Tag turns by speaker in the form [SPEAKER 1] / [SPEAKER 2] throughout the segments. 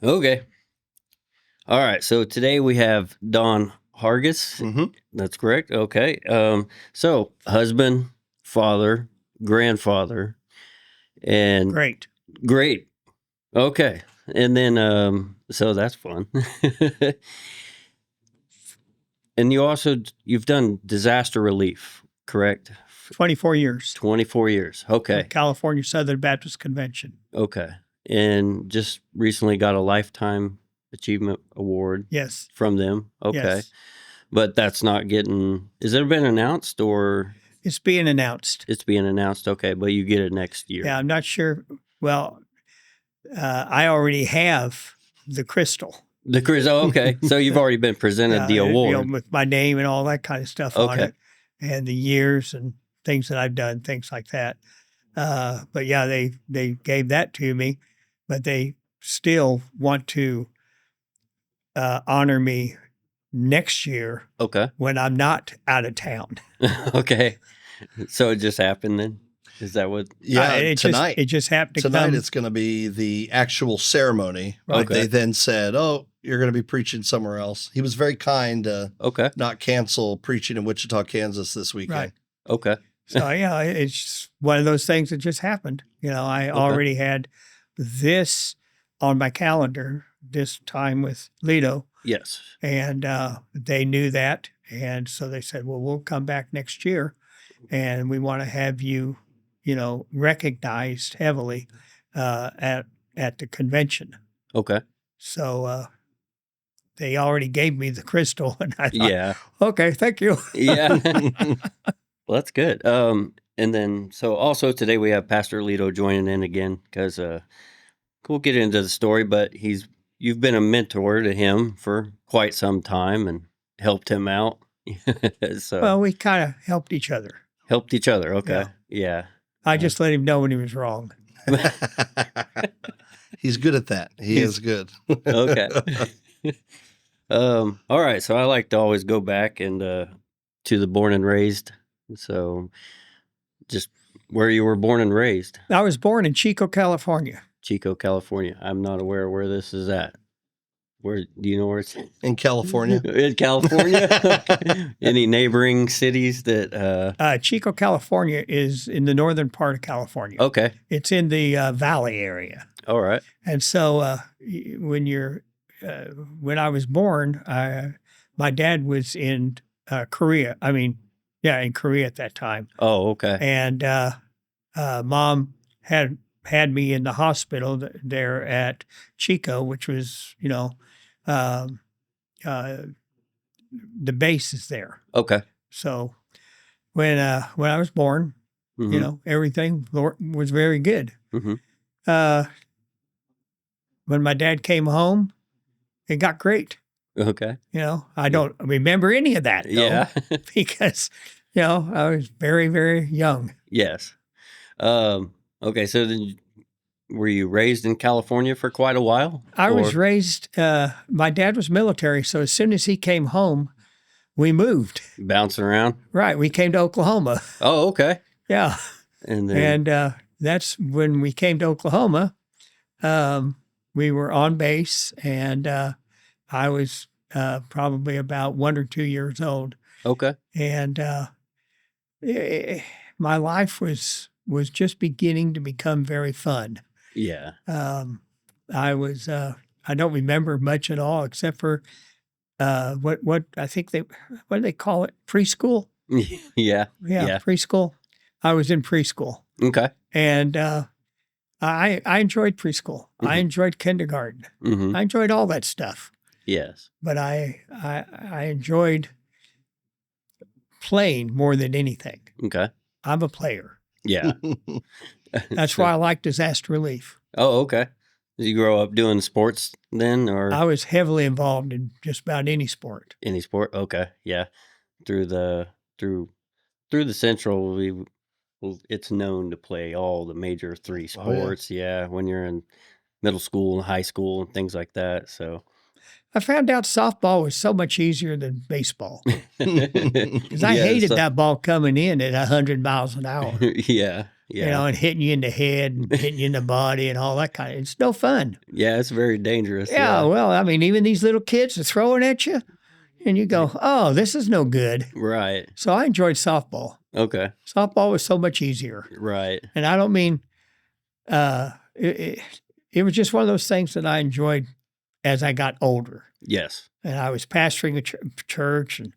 [SPEAKER 1] Okay. All right. So today we have Don Hargis.
[SPEAKER 2] Mm-hmm.
[SPEAKER 1] That's correct. Okay. So husband, father, grandfather, and
[SPEAKER 3] Great.
[SPEAKER 1] great. Okay. And then, so that's fun. And you've done disaster relief, correct?
[SPEAKER 3] 24 years.
[SPEAKER 1] 24 years. Okay.
[SPEAKER 3] California Southern Baptist Convention.
[SPEAKER 1] Okay. And just recently got a Lifetime Achievement Award
[SPEAKER 3] Yes.
[SPEAKER 1] from them. Okay.
[SPEAKER 3] Yes.
[SPEAKER 1] But that's not getting, has it been announced or?
[SPEAKER 3] It's being announced.
[SPEAKER 1] It's being announced. Okay. But you get it next year.
[SPEAKER 3] Yeah, I'm not sure. Well, I already have the crystal.
[SPEAKER 1] The Chris, oh, okay. So you've already been presented the award.
[SPEAKER 3] With my name and all that kind of stuff on it, and the years and things that I've done, things like that. But yeah, they gave that to me, but they still want to honor me next year.
[SPEAKER 1] Okay.
[SPEAKER 3] When I'm not out of town.
[SPEAKER 1] Okay. So it just happened then? Is that what?
[SPEAKER 2] Yeah, tonight.
[SPEAKER 3] It just happened to
[SPEAKER 2] tonight
[SPEAKER 3] come.
[SPEAKER 2] It's going to be the actual ceremony.
[SPEAKER 1] Right.
[SPEAKER 2] Okay. They then said, "Oh, you're going to be preaching somewhere else." He was very kind to not cancel preaching in Wichita, Kansas this weekend.
[SPEAKER 3] Right.
[SPEAKER 1] Okay.
[SPEAKER 3] So yeah, it's one of those things that just happened. You know, I already had this on my calendar this time with Lito.
[SPEAKER 1] Yes.
[SPEAKER 3] And they knew that. And so they said, well, we'll come back next year and we want to have you, recognized heavily at the convention.
[SPEAKER 1] Okay.
[SPEAKER 3] So they already gave me the crystal. And I thought,
[SPEAKER 1] yeah.
[SPEAKER 3] Okay, thank you.
[SPEAKER 1] Yeah. Well, that's good. And then, so also today we have Pastor Lito joining in again because we'll get into the story, but you've been a mentor to him for quite some time and helped him out. So
[SPEAKER 3] well, we kind of helped each other.
[SPEAKER 1] Helped each other. Okay. Yeah.
[SPEAKER 3] I just let him know when he was wrong.
[SPEAKER 2] He's good at that. He is good.
[SPEAKER 1] Okay. All right. So I like to always go back and to the born and raised. So just where you were born and raised.
[SPEAKER 3] I was born in Chico, California.
[SPEAKER 1] Chico, California. I'm not aware where this is at. Where do you know where it's
[SPEAKER 2] in California?
[SPEAKER 1] In California? Any neighboring cities that
[SPEAKER 3] Chico, California is in the northern part of California.
[SPEAKER 1] Okay.
[SPEAKER 3] It's in the valley area.
[SPEAKER 1] All right.
[SPEAKER 3] And so when I was born, my dad was in Korea. In Korea at that time.
[SPEAKER 1] Oh, okay.
[SPEAKER 3] And Mom had me in the hospital there at Chico, which was, the base is there.
[SPEAKER 1] Okay.
[SPEAKER 3] So when I was born, everything was very good.
[SPEAKER 1] Mm-hmm.
[SPEAKER 3] When my dad came home, it got great.
[SPEAKER 1] Okay.
[SPEAKER 3] I don't remember any of that. Though,
[SPEAKER 1] yeah.
[SPEAKER 3] because, I was very, very young.
[SPEAKER 1] Yes. Okay. So then were you raised in California for quite a while?
[SPEAKER 3] I was raised, my dad was military. So as soon as he came home, we moved.
[SPEAKER 1] Bouncing around?
[SPEAKER 3] Right. We came to Oklahoma.
[SPEAKER 1] Oh, okay.
[SPEAKER 3] Yeah.
[SPEAKER 1] And
[SPEAKER 3] that's when we came to Oklahoma. We were on base and I was probably about 1 or 2 years old.
[SPEAKER 1] Okay.
[SPEAKER 3] And my life was just beginning to become very fun.
[SPEAKER 1] Yeah.
[SPEAKER 3] I don't remember much at all except for what I think what do they call it? Preschool?
[SPEAKER 1] Yeah.
[SPEAKER 3] Yeah. Preschool. I was in preschool.
[SPEAKER 1] Okay.
[SPEAKER 3] And I enjoyed preschool. Mm-hmm. I enjoyed kindergarten.
[SPEAKER 1] Mm-hmm.
[SPEAKER 3] I enjoyed all that stuff.
[SPEAKER 1] Yes.
[SPEAKER 3] But I enjoyed playing more than anything.
[SPEAKER 1] Okay.
[SPEAKER 3] I'm a player.
[SPEAKER 1] Yeah.
[SPEAKER 3] That's why I like disaster relief.
[SPEAKER 1] Oh, okay. Did you grow up doing sports then, or?
[SPEAKER 3] I was heavily involved in just about any sport.
[SPEAKER 1] Any sport? Okay. Yeah. Through the Central, it's known to play all the major 3 sports. Oh, yeah. When you're in middle school and high school and things like that. So
[SPEAKER 3] I found out softball was so much easier than baseball because I hated that ball coming in at 100 miles an hour.
[SPEAKER 1] Yeah.
[SPEAKER 3] You know, and hitting you in the head and hitting you in the body and all that kind of. It's no fun.
[SPEAKER 1] Yeah, it's very dangerous.
[SPEAKER 3] Yeah, well, I mean, even these little kids are throwing at you, and you go, "Oh, this is no good."
[SPEAKER 1] Right.
[SPEAKER 3] So I enjoyed softball.
[SPEAKER 1] Okay.
[SPEAKER 3] Softball was so much easier.
[SPEAKER 1] Right.
[SPEAKER 3] And I don't mean it was just one of those things that I enjoyed as I got older.
[SPEAKER 1] Yes.
[SPEAKER 3] And I was pastoring a church, and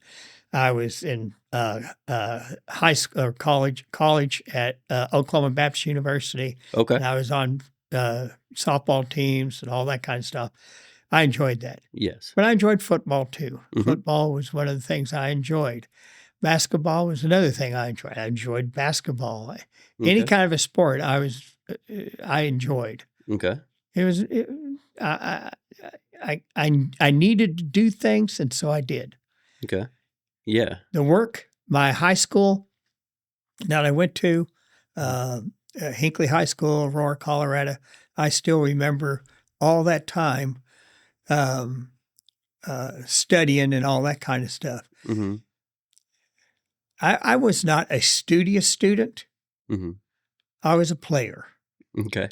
[SPEAKER 3] I was in high school or college at Oklahoma Baptist University.
[SPEAKER 1] Okay.
[SPEAKER 3] And I was on softball teams and all that kind of stuff. I enjoyed that.
[SPEAKER 1] Yes.
[SPEAKER 3] But I enjoyed football too.
[SPEAKER 1] Mm-hmm.
[SPEAKER 3] Football was one of the things I enjoyed. Basketball was another thing I enjoyed. I enjoyed basketball. Okay. Any kind of a sport I enjoyed.
[SPEAKER 1] Okay.
[SPEAKER 3] It was I needed to do things, and so I did.
[SPEAKER 1] Okay. Yeah.
[SPEAKER 3] The work, my high school that I went to, Hinckley High School, Aurora, Colorado, I still remember all that time studying and all that kind of stuff.
[SPEAKER 1] Mm-hmm.
[SPEAKER 3] I was not a studious student.
[SPEAKER 1] Mm-hmm.
[SPEAKER 3] I was a player.
[SPEAKER 1] Okay.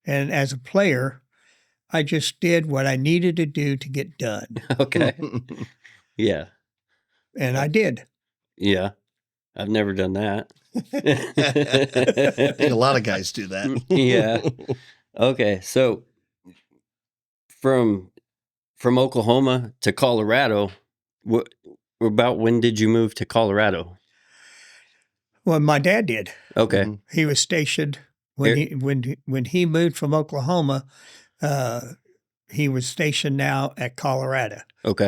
[SPEAKER 3] And as a player, I just did what I needed to do to get done.
[SPEAKER 1] Okay. Yeah.
[SPEAKER 3] And I did.
[SPEAKER 1] Yeah. I've never done that.
[SPEAKER 2] I think a lot of guys do that.
[SPEAKER 1] Yeah. Okay. So from Oklahoma to Colorado, about when did you move to Colorado?
[SPEAKER 3] Well, my dad did.
[SPEAKER 1] Okay.
[SPEAKER 3] He was stationed when he moved from Oklahoma. He was stationed now at Colorado.
[SPEAKER 1] Okay.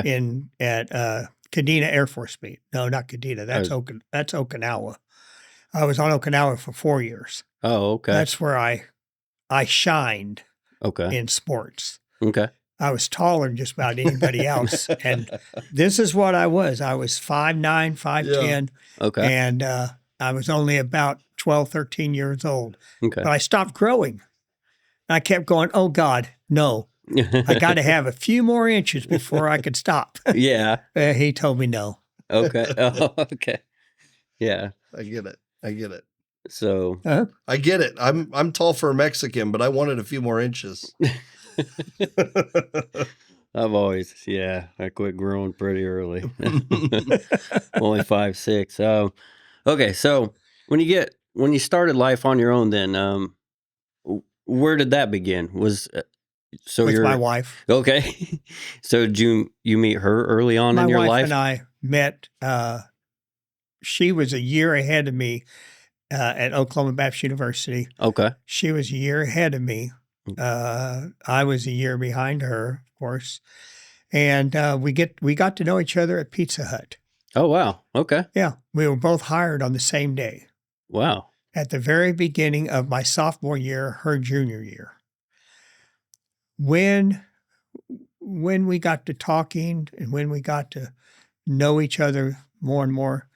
[SPEAKER 3] At Kadena Air Force Base. No, not Kadena. That's Okinawa. I was on Okinawa for 4 years.
[SPEAKER 1] Oh, okay.
[SPEAKER 3] That's where I shined.
[SPEAKER 1] Okay.
[SPEAKER 3] In sports.
[SPEAKER 1] Okay.
[SPEAKER 3] I was taller than just about anybody else, and this is what I was. I was 5'9", 5'10".
[SPEAKER 1] Yeah. Okay.
[SPEAKER 3] And I was only about 12, 13 years old.
[SPEAKER 1] Okay.
[SPEAKER 3] But I stopped growing. I kept going, oh, God, no. I got to have a few more inches before I could stop.
[SPEAKER 1] Yeah.
[SPEAKER 3] He told me no.
[SPEAKER 1] Okay. Oh, okay. Yeah.
[SPEAKER 2] I get it.
[SPEAKER 1] So
[SPEAKER 2] I get it. I'm tall for a Mexican, but I wanted a few more inches.
[SPEAKER 1] I've always, I quit growing pretty early. Only 5'6". Okay. So when you started life on your own, then, where did that begin? With
[SPEAKER 3] my wife.
[SPEAKER 1] Okay. So did you meet her early on in your life?
[SPEAKER 3] My wife and I met, she was a year ahead of me at Oklahoma Baptist University.
[SPEAKER 1] Okay.
[SPEAKER 3] She was a year ahead of me. I was a year behind her, of course. And we got to know each other at Pizza Hut.
[SPEAKER 1] Oh, wow. Okay.
[SPEAKER 3] Yeah. We were both hired on the same day.
[SPEAKER 1] Wow.
[SPEAKER 3] At the very beginning of my sophomore year, her junior year. When we got to talking and when we got to know each other more and more,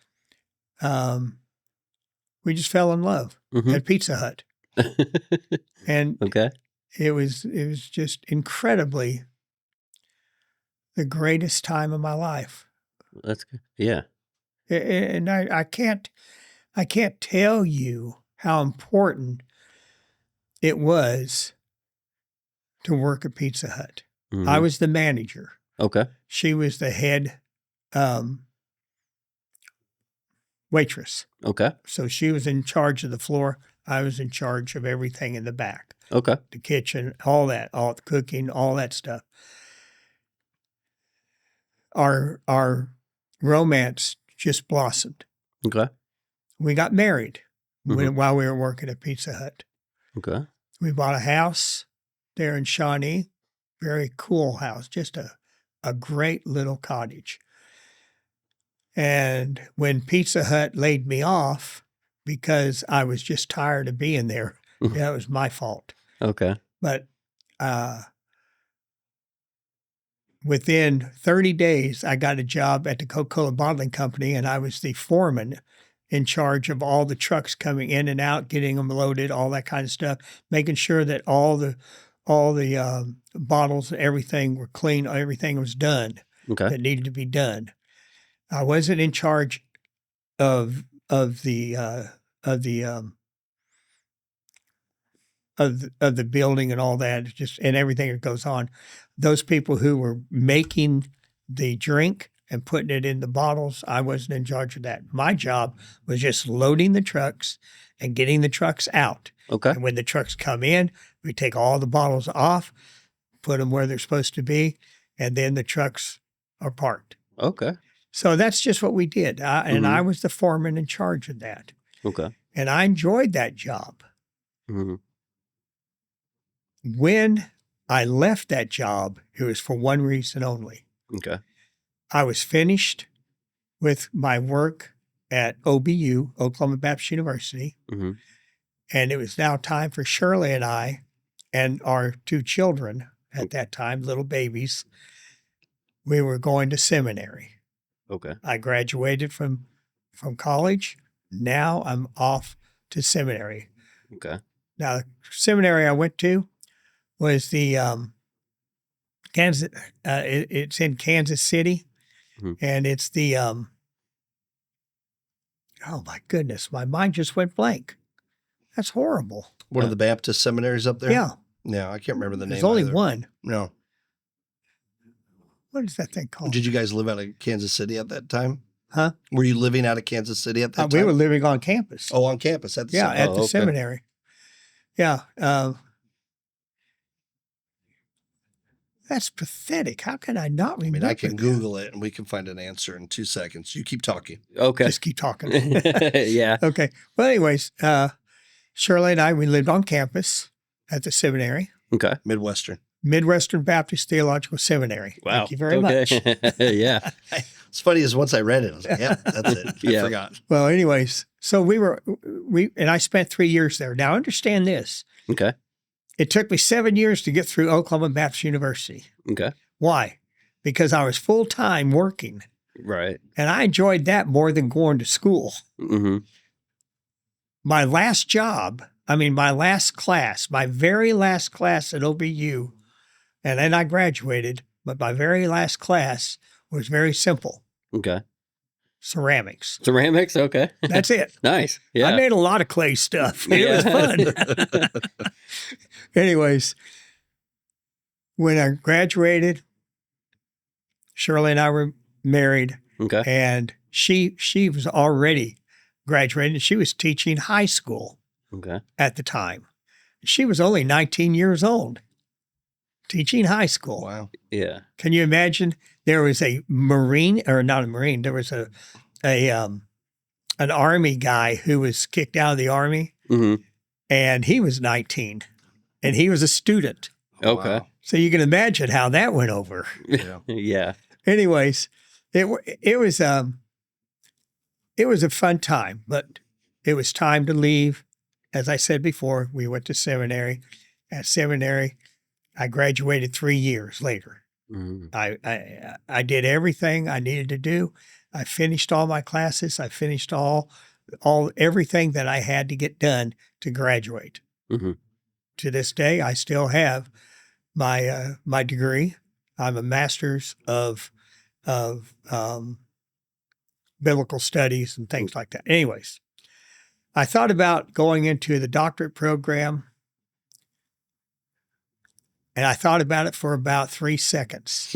[SPEAKER 3] we just fell in love at Pizza Hut. And
[SPEAKER 1] okay.
[SPEAKER 3] It was just incredibly the greatest time of my life.
[SPEAKER 1] That's good. Yeah.
[SPEAKER 3] And I can't tell you how important it was to work at Pizza Hut. Mm-hmm. I was the manager.
[SPEAKER 1] Okay.
[SPEAKER 3] She was the head waitress.
[SPEAKER 1] Okay.
[SPEAKER 3] So she was in charge of the floor. I was in charge of everything in the back.
[SPEAKER 1] Okay.
[SPEAKER 3] The kitchen, all that, all the cooking, all that stuff. Our romance just blossomed.
[SPEAKER 1] Okay.
[SPEAKER 3] We got married while we were working at Pizza Hut.
[SPEAKER 1] Okay.
[SPEAKER 3] We bought a house there in Shawnee. Very cool house, just a great little cottage. And when Pizza Hut laid me off because I was just tired of being there, that was my fault.
[SPEAKER 1] Okay.
[SPEAKER 3] But within 30 days, I got a job at the Coca-Cola Bottling Company, and I was the foreman in charge of all the trucks coming in and out, getting them loaded, all that kind of stuff, making sure that all the bottles and everything were clean, everything was done that needed to be done. I wasn't in charge of the of the building and all that, just and everything that goes on. Those people who were making the drink and putting it in the bottles, I wasn't in charge of that. My job was just loading the trucks and getting the trucks out.
[SPEAKER 1] Okay.
[SPEAKER 3] And when the trucks come in, we take all the bottles off, put them where they're supposed to be, and then the trucks are parked.
[SPEAKER 1] Okay.
[SPEAKER 3] So that's just what we did. And I was the foreman in charge of that.
[SPEAKER 1] Okay.
[SPEAKER 3] And I enjoyed that job.
[SPEAKER 1] Mm-hmm.
[SPEAKER 3] When I left that job, it was for one reason only.
[SPEAKER 1] Okay.
[SPEAKER 3] I was finished with my work at OBU, Oklahoma Baptist University.
[SPEAKER 1] Mm-hmm.
[SPEAKER 3] And it was now time for Shirley and I and our 2 children at that time, little babies. We were going to seminary.
[SPEAKER 1] Okay.
[SPEAKER 3] I graduated from college. Now I'm off to seminary.
[SPEAKER 1] Okay.
[SPEAKER 3] Now, the seminary I went to was the Kansas. It's in Kansas City, and it's the. Oh my goodness, my mind just went blank. That's horrible.
[SPEAKER 2] One of the Baptist seminaries up there?
[SPEAKER 3] Yeah.
[SPEAKER 2] Yeah, I can't remember the name.
[SPEAKER 3] There's only
[SPEAKER 2] either.
[SPEAKER 3] one.
[SPEAKER 2] No.
[SPEAKER 3] What is that thing called?
[SPEAKER 2] Did you guys live out of Kansas City at that time?
[SPEAKER 3] Huh?
[SPEAKER 2] Were you living out of Kansas City at that time?
[SPEAKER 3] We were living on campus.
[SPEAKER 2] Oh, on campus at the
[SPEAKER 3] yeah,
[SPEAKER 2] seminary.
[SPEAKER 3] at the seminary. Yeah. That's pathetic. How can I not remember?
[SPEAKER 2] I mean, I can
[SPEAKER 3] that?
[SPEAKER 2] Google it and we can find an answer in 2 seconds. You keep talking.
[SPEAKER 1] Okay.
[SPEAKER 3] Just keep talking.
[SPEAKER 1] Yeah.
[SPEAKER 3] Okay. Well, anyways, Shirley and I, we lived on campus at the seminary.
[SPEAKER 1] Okay.
[SPEAKER 2] Midwestern
[SPEAKER 3] Baptist Theological Seminary.
[SPEAKER 1] Wow.
[SPEAKER 3] Thank you very much.
[SPEAKER 1] Yeah.
[SPEAKER 2] It's funny as once I read it, I was like, yeah, that's it. I forgot.
[SPEAKER 3] Well, anyways, so and I spent 3 years there. Now, understand this.
[SPEAKER 1] Okay.
[SPEAKER 3] It took me 7 years to get through Oklahoma Baptist University.
[SPEAKER 1] Okay.
[SPEAKER 3] Why? Because I was full-time working.
[SPEAKER 1] Right.
[SPEAKER 3] And I enjoyed that more than going to school.
[SPEAKER 1] Mm-hmm.
[SPEAKER 3] My last job, my last class, my very last class at OBU, and then I graduated, but my very last class was very simple.
[SPEAKER 1] Okay.
[SPEAKER 3] Ceramics.
[SPEAKER 1] Ceramics? Okay.
[SPEAKER 3] That's it.
[SPEAKER 1] Nice. Yeah.
[SPEAKER 3] I made a lot of clay stuff. It was fun. Anyways, when I graduated, Shirley and I were married.
[SPEAKER 1] Okay.
[SPEAKER 3] And she was already graduated. She was teaching high school at the time. She was only 19 years old, teaching high school.
[SPEAKER 2] Wow.
[SPEAKER 1] Yeah.
[SPEAKER 3] Can you imagine? There was a Marine, or not a Marine, there was an Army guy who was kicked out of the Army, and he was 19, and he was a student.
[SPEAKER 1] Okay.
[SPEAKER 2] Wow.
[SPEAKER 3] So you can imagine how that went over.
[SPEAKER 2] Yeah.
[SPEAKER 1] Yeah.
[SPEAKER 3] Anyways, it was a fun time, but it was time to leave. As I said before, we went to seminary. At seminary, I graduated 3 years later. I did everything I needed to do. I finished all my classes. I finished everything that I had to get done to graduate. To this day, I still have my degree. I'm a master's of biblical studies and things like that. Anyways, I thought about going into the doctorate program, and I thought about it for about 3 seconds.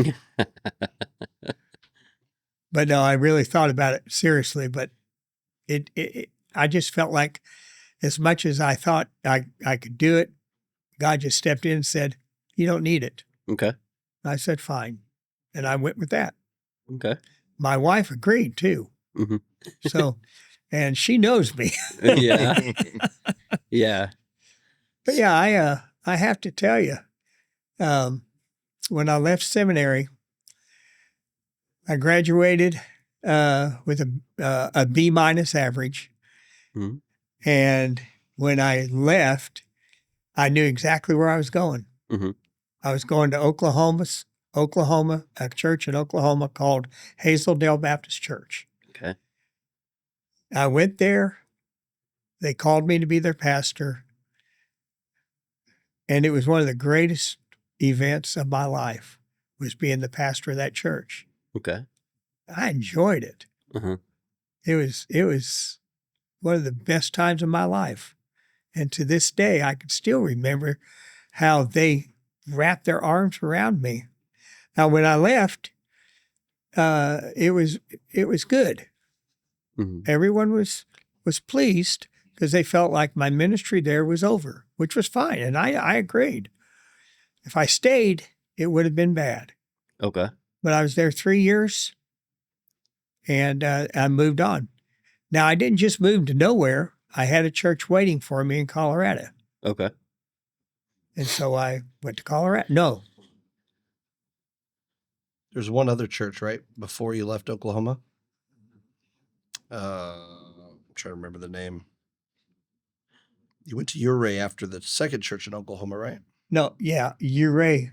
[SPEAKER 3] But no, I really thought about it seriously. But I just felt like, as much as I thought I could do it, God just stepped in and said, "You don't need it."
[SPEAKER 1] Okay.
[SPEAKER 3] I said, "Fine," and I went with that.
[SPEAKER 1] Okay.
[SPEAKER 3] My wife agreed too. So, and she knows me.
[SPEAKER 1] Yeah. Yeah.
[SPEAKER 3] But yeah, I have to tell you, when I left seminary, I graduated with a B- average. And when I left, I knew exactly where I was going. I was going to Oklahoma, a church in Oklahoma called Hazeldale Baptist Church.
[SPEAKER 1] Okay.
[SPEAKER 3] I went there. They called me to be their pastor. And it was one of the greatest events of my life, was being the pastor of that church.
[SPEAKER 1] Okay.
[SPEAKER 3] I enjoyed it. It was one of the best times of my life. And to this day, I can still remember how they wrapped their arms around me. Now, when I left, it was good.
[SPEAKER 1] Mm-hmm.
[SPEAKER 3] Everyone was pleased because they felt like my ministry there was over, which was fine. And I agreed. If I stayed, it would have been bad.
[SPEAKER 1] Okay.
[SPEAKER 3] But I was there 3 years, and I moved on. Now, I didn't just move to nowhere. I had a church waiting for me in Colorado.
[SPEAKER 1] Okay.
[SPEAKER 3] And so I went to Colorado. No.
[SPEAKER 2] There's one other church, right, before you left Oklahoma? I'm trying to remember the name. You went to Ouray after the second church in Oklahoma, right?
[SPEAKER 3] No, yeah, Ouray.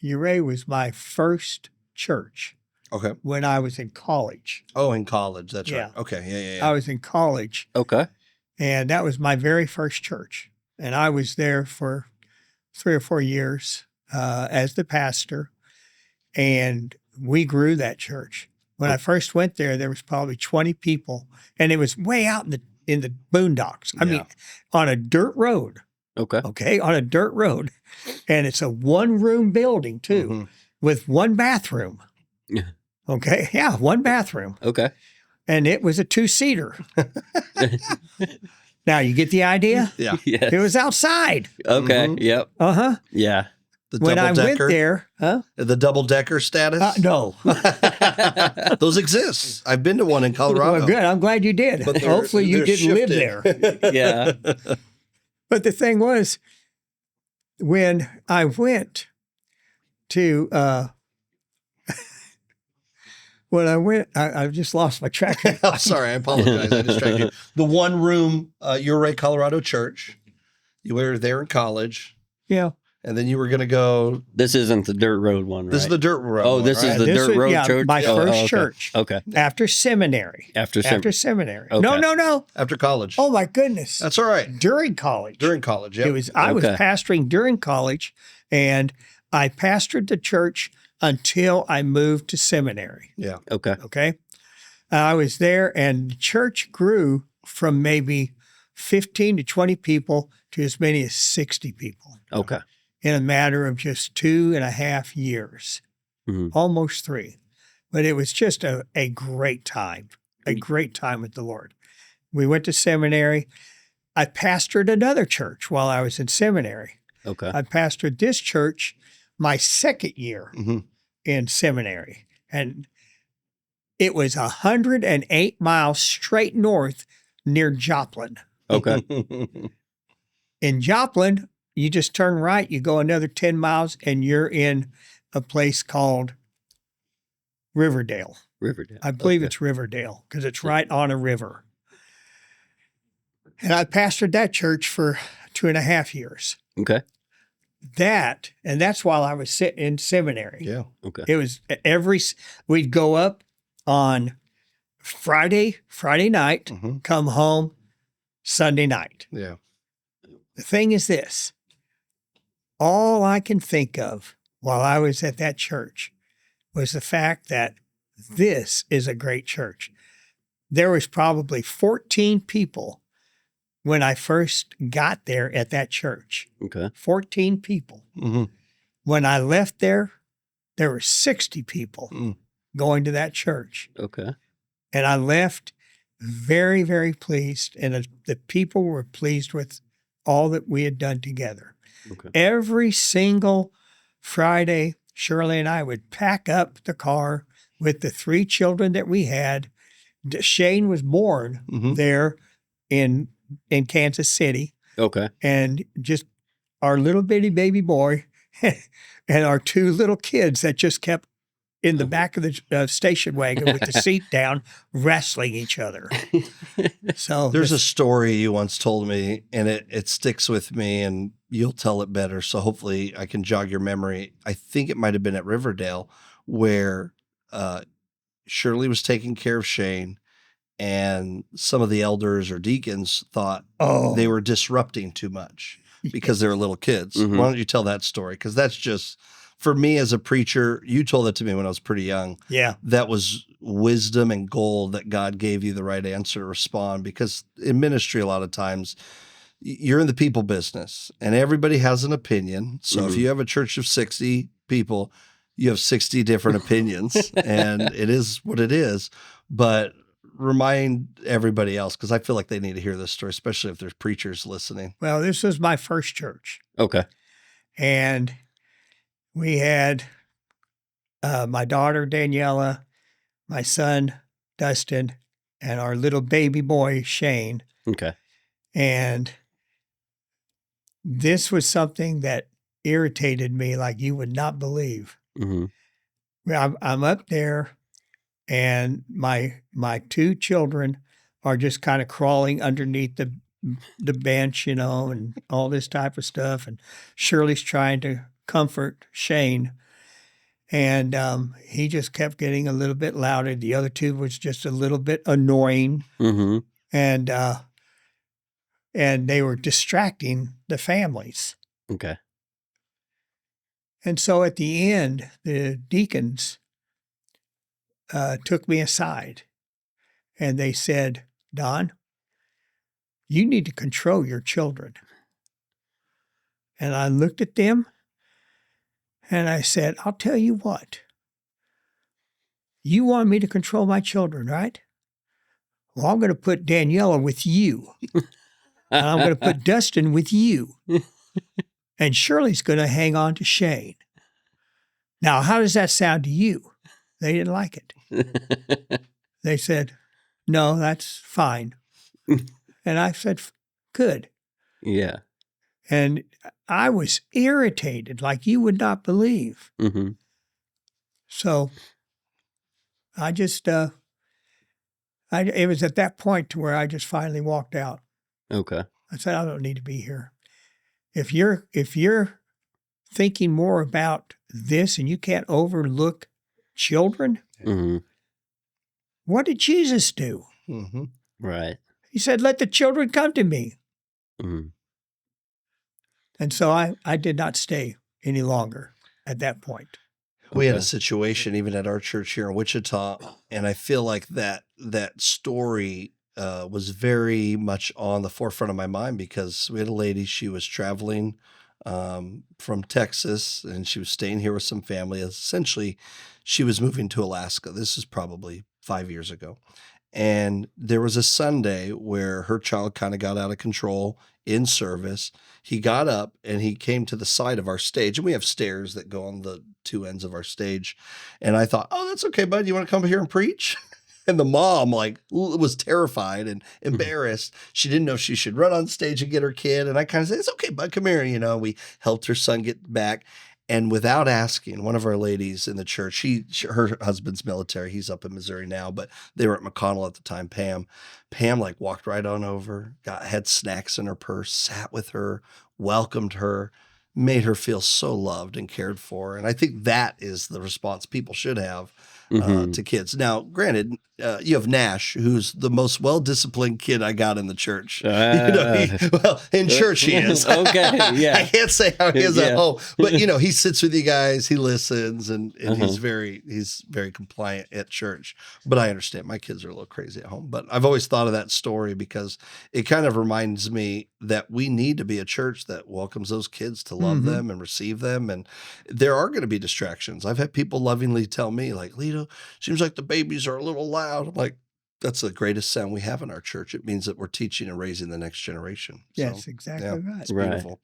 [SPEAKER 3] Ouray was my first church.
[SPEAKER 2] Okay.
[SPEAKER 3] When I was in college.
[SPEAKER 2] Oh, in college. That's right. Okay. Yeah.
[SPEAKER 3] I was in college.
[SPEAKER 1] Okay.
[SPEAKER 3] And that was my very first church. And I was there for 3 or 4 years as the pastor. And we grew that church. When I first went there, there was probably 20 people. And it was way out in the boondocks. I mean, on a dirt road. Okay. On a dirt road. And it's a 1-room building, too, with 1 bathroom.
[SPEAKER 1] Yeah.
[SPEAKER 3] Okay. Yeah. 1 bathroom.
[SPEAKER 1] Okay.
[SPEAKER 3] And it was a 2-seater. Now, you get the idea?
[SPEAKER 2] Yeah.
[SPEAKER 1] Yes.
[SPEAKER 3] It was outside.
[SPEAKER 1] Okay.
[SPEAKER 2] Mhm.
[SPEAKER 1] Yep.
[SPEAKER 3] Uh-huh.
[SPEAKER 1] Yeah.
[SPEAKER 2] The
[SPEAKER 3] When I went
[SPEAKER 2] double-decker?
[SPEAKER 3] there,
[SPEAKER 2] The double-decker status?
[SPEAKER 3] no.
[SPEAKER 2] Those exist. I've been to one in Colorado.
[SPEAKER 3] Well, good. I'm glad you did.
[SPEAKER 2] But
[SPEAKER 3] Hopefully you
[SPEAKER 2] they're
[SPEAKER 3] didn't live
[SPEAKER 2] shifted.
[SPEAKER 3] there.
[SPEAKER 1] Yeah.
[SPEAKER 3] But the thing was, when I went to, I've just lost my track.
[SPEAKER 2] I'm sorry. I apologize. I distracted you. The 1-room Ouray, Colorado church. You were there in college.
[SPEAKER 3] Yeah.
[SPEAKER 2] And then you were going to go.
[SPEAKER 1] This isn't the dirt road one, right?
[SPEAKER 2] This is the dirt road.
[SPEAKER 1] Oh, this
[SPEAKER 2] one,
[SPEAKER 1] is
[SPEAKER 2] right?
[SPEAKER 1] the dirt road church?
[SPEAKER 3] My
[SPEAKER 1] Oh,
[SPEAKER 3] first
[SPEAKER 1] okay.
[SPEAKER 3] church.
[SPEAKER 1] Okay.
[SPEAKER 3] After seminary.
[SPEAKER 1] After
[SPEAKER 3] seminary.
[SPEAKER 1] Okay.
[SPEAKER 3] No.
[SPEAKER 2] After college.
[SPEAKER 3] Oh, my goodness.
[SPEAKER 2] That's all right.
[SPEAKER 3] During college.
[SPEAKER 2] During college, yeah.
[SPEAKER 3] I was
[SPEAKER 1] Okay.
[SPEAKER 3] pastoring during college, and I pastored the church until I moved to seminary.
[SPEAKER 2] Yeah.
[SPEAKER 1] Okay.
[SPEAKER 3] Okay. I was there, and the church grew from maybe 15 to 20 people to as many as 60 people
[SPEAKER 1] Okay.
[SPEAKER 3] in a matter of just 2.5 years, almost 3. But it was just a great time, a great time with the Lord. We went to seminary. I pastored another church while I was in seminary.
[SPEAKER 1] Okay.
[SPEAKER 3] I pastored this church my second year in seminary. And it was 108 miles straight north near Joplin.
[SPEAKER 1] Okay.
[SPEAKER 3] In Joplin, you just turn right, you go another 10 miles, and you're in a place called Riverdale.
[SPEAKER 1] Riverdale.
[SPEAKER 3] I believe it's Riverdale because it's right on a river. And I pastored that church for 2.5 years.
[SPEAKER 1] Okay.
[SPEAKER 3] That's while I was sitting in seminary.
[SPEAKER 2] Yeah.
[SPEAKER 1] Okay.
[SPEAKER 3] It was we'd go up on Friday night, come home Sunday night.
[SPEAKER 2] Yeah.
[SPEAKER 3] The thing is this, all I can think of while I was at that church was the fact that this is a great church. There was probably 14 people when I first got there at that church.
[SPEAKER 1] Okay.
[SPEAKER 3] 14 people. When I left there were 60 people going to that church.
[SPEAKER 1] Okay.
[SPEAKER 3] And I left very, very pleased. And the people were pleased with all that we had done together.
[SPEAKER 1] Okay.
[SPEAKER 3] Every single Friday, Shirley and I would pack up the car with the 3 children that we had. Shane was born there in Kansas City.
[SPEAKER 1] Okay.
[SPEAKER 3] And just our little bitty baby boy and our 2 little kids that just kept in the back of the station wagon with the seat down, wrestling each other. So
[SPEAKER 2] there's a story you once told me, and it sticks with me, and you'll tell it better. So hopefully I can jog your memory. I think it might have been at Riverdale where Shirley was taking care of Shane, and some of the elders or deacons thought they were disrupting too much because they were little kids. Why don't you tell that story? Because that's just, for me as a preacher, you told it to me when I was pretty young.
[SPEAKER 3] Yeah.
[SPEAKER 2] That was wisdom and gold that God gave you the right answer to respond. Because in ministry, a lot of times you're in the people business and everybody has an opinion. So if
[SPEAKER 1] Mhm.
[SPEAKER 2] you have a church of 60 people, you have 60 different opinions and it is what it is. But remind everybody else, because I feel like they need to hear this story, especially if there's preachers listening.
[SPEAKER 3] Well, this was my first church,
[SPEAKER 1] Okay.
[SPEAKER 3] and we had my daughter Daniela, my son Dustin, and our little baby boy Shane.
[SPEAKER 1] Okay.
[SPEAKER 3] And this was something that irritated me like you would not believe.
[SPEAKER 1] Mm-hmm.
[SPEAKER 3] Well, I'm up there, and my two children are just kind of crawling underneath the bench, you know, and all this type of stuff. And Shirley's trying to comfort Shane, and he just kept getting a little bit louder. The other two was just a little bit annoying,
[SPEAKER 1] Mm-hmm.
[SPEAKER 3] and they were distracting the families.
[SPEAKER 1] Okay.
[SPEAKER 3] And so at the end, the deacons took me aside, and they said, "Don, you need to control your children." And I looked at them and I said, "I'll tell you what. You want me to control my children, right? Well, I'm going to put Daniela with you. And I'm going to put Dustin with you. And Shirley's going to hang on to Shane. Now, how does that sound to you?" They didn't like it. They said, "No, that's fine." And I said, "Good."
[SPEAKER 1] Yeah.
[SPEAKER 3] And I was irritated like you would not believe.
[SPEAKER 1] Mm-hmm.
[SPEAKER 3] So I just, it was at that point to where I just finally walked out.
[SPEAKER 1] Okay.
[SPEAKER 3] I said, "I don't need to be here. If you're thinking more about this and you can't overlook children,
[SPEAKER 1] Mm-hmm.
[SPEAKER 3] what did Jesus do?
[SPEAKER 2] Mm-hmm.
[SPEAKER 1] Right.
[SPEAKER 3] He said, 'Let the children come to me.'"
[SPEAKER 1] Mm-hmm.
[SPEAKER 3] And so I did not stay any longer at that point.
[SPEAKER 2] We had a
[SPEAKER 1] Okay.
[SPEAKER 2] situation even at our church here in Wichita, and I feel like that story was very much on the forefront of my mind because we had a lady, she was traveling from Texas, and she was staying here with some family. Essentially, she was moving to Alaska. This is probably 5 years ago. And there was a Sunday where her child kind of got out of control in service. He got up and he came to the side of our stage, and we have stairs that go on the two ends of our stage. And I thought, "Oh, that's okay, bud. You want to come here and preach?" And the mom was terrified and embarrassed. She didn't know if she should run on stage and get her kid. And I kind of said, "It's okay, bud. Come here." You know, we helped her son get back. And without asking, one of our ladies in the church, her husband's military, he's up in Missouri now, but they were at McConnell at the time, Pam walked right on over, had snacks in her purse, sat with her, welcomed her, made her feel so loved and cared for. And I think that is the response people should have to kids. Now, granted, you have Nash, who's the most well-disciplined kid I got in the church. In church he is.
[SPEAKER 1] Okay, yeah.
[SPEAKER 2] I can't say how he is at home, but he sits with you guys, he listens, and he's very compliant at church. But I understand my kids are a little crazy at home. But I've always thought of that story because it kind of reminds me that we need to be a church that welcomes those kids to love them and receive them. And there are going to be distractions. I've had people lovingly tell me, like, "Lito, seems like the babies are a little loud." I'm like, that's the greatest sound we have in our church. It means that we're teaching and raising the next generation.
[SPEAKER 3] Yes, exactly right.
[SPEAKER 2] It's beautiful.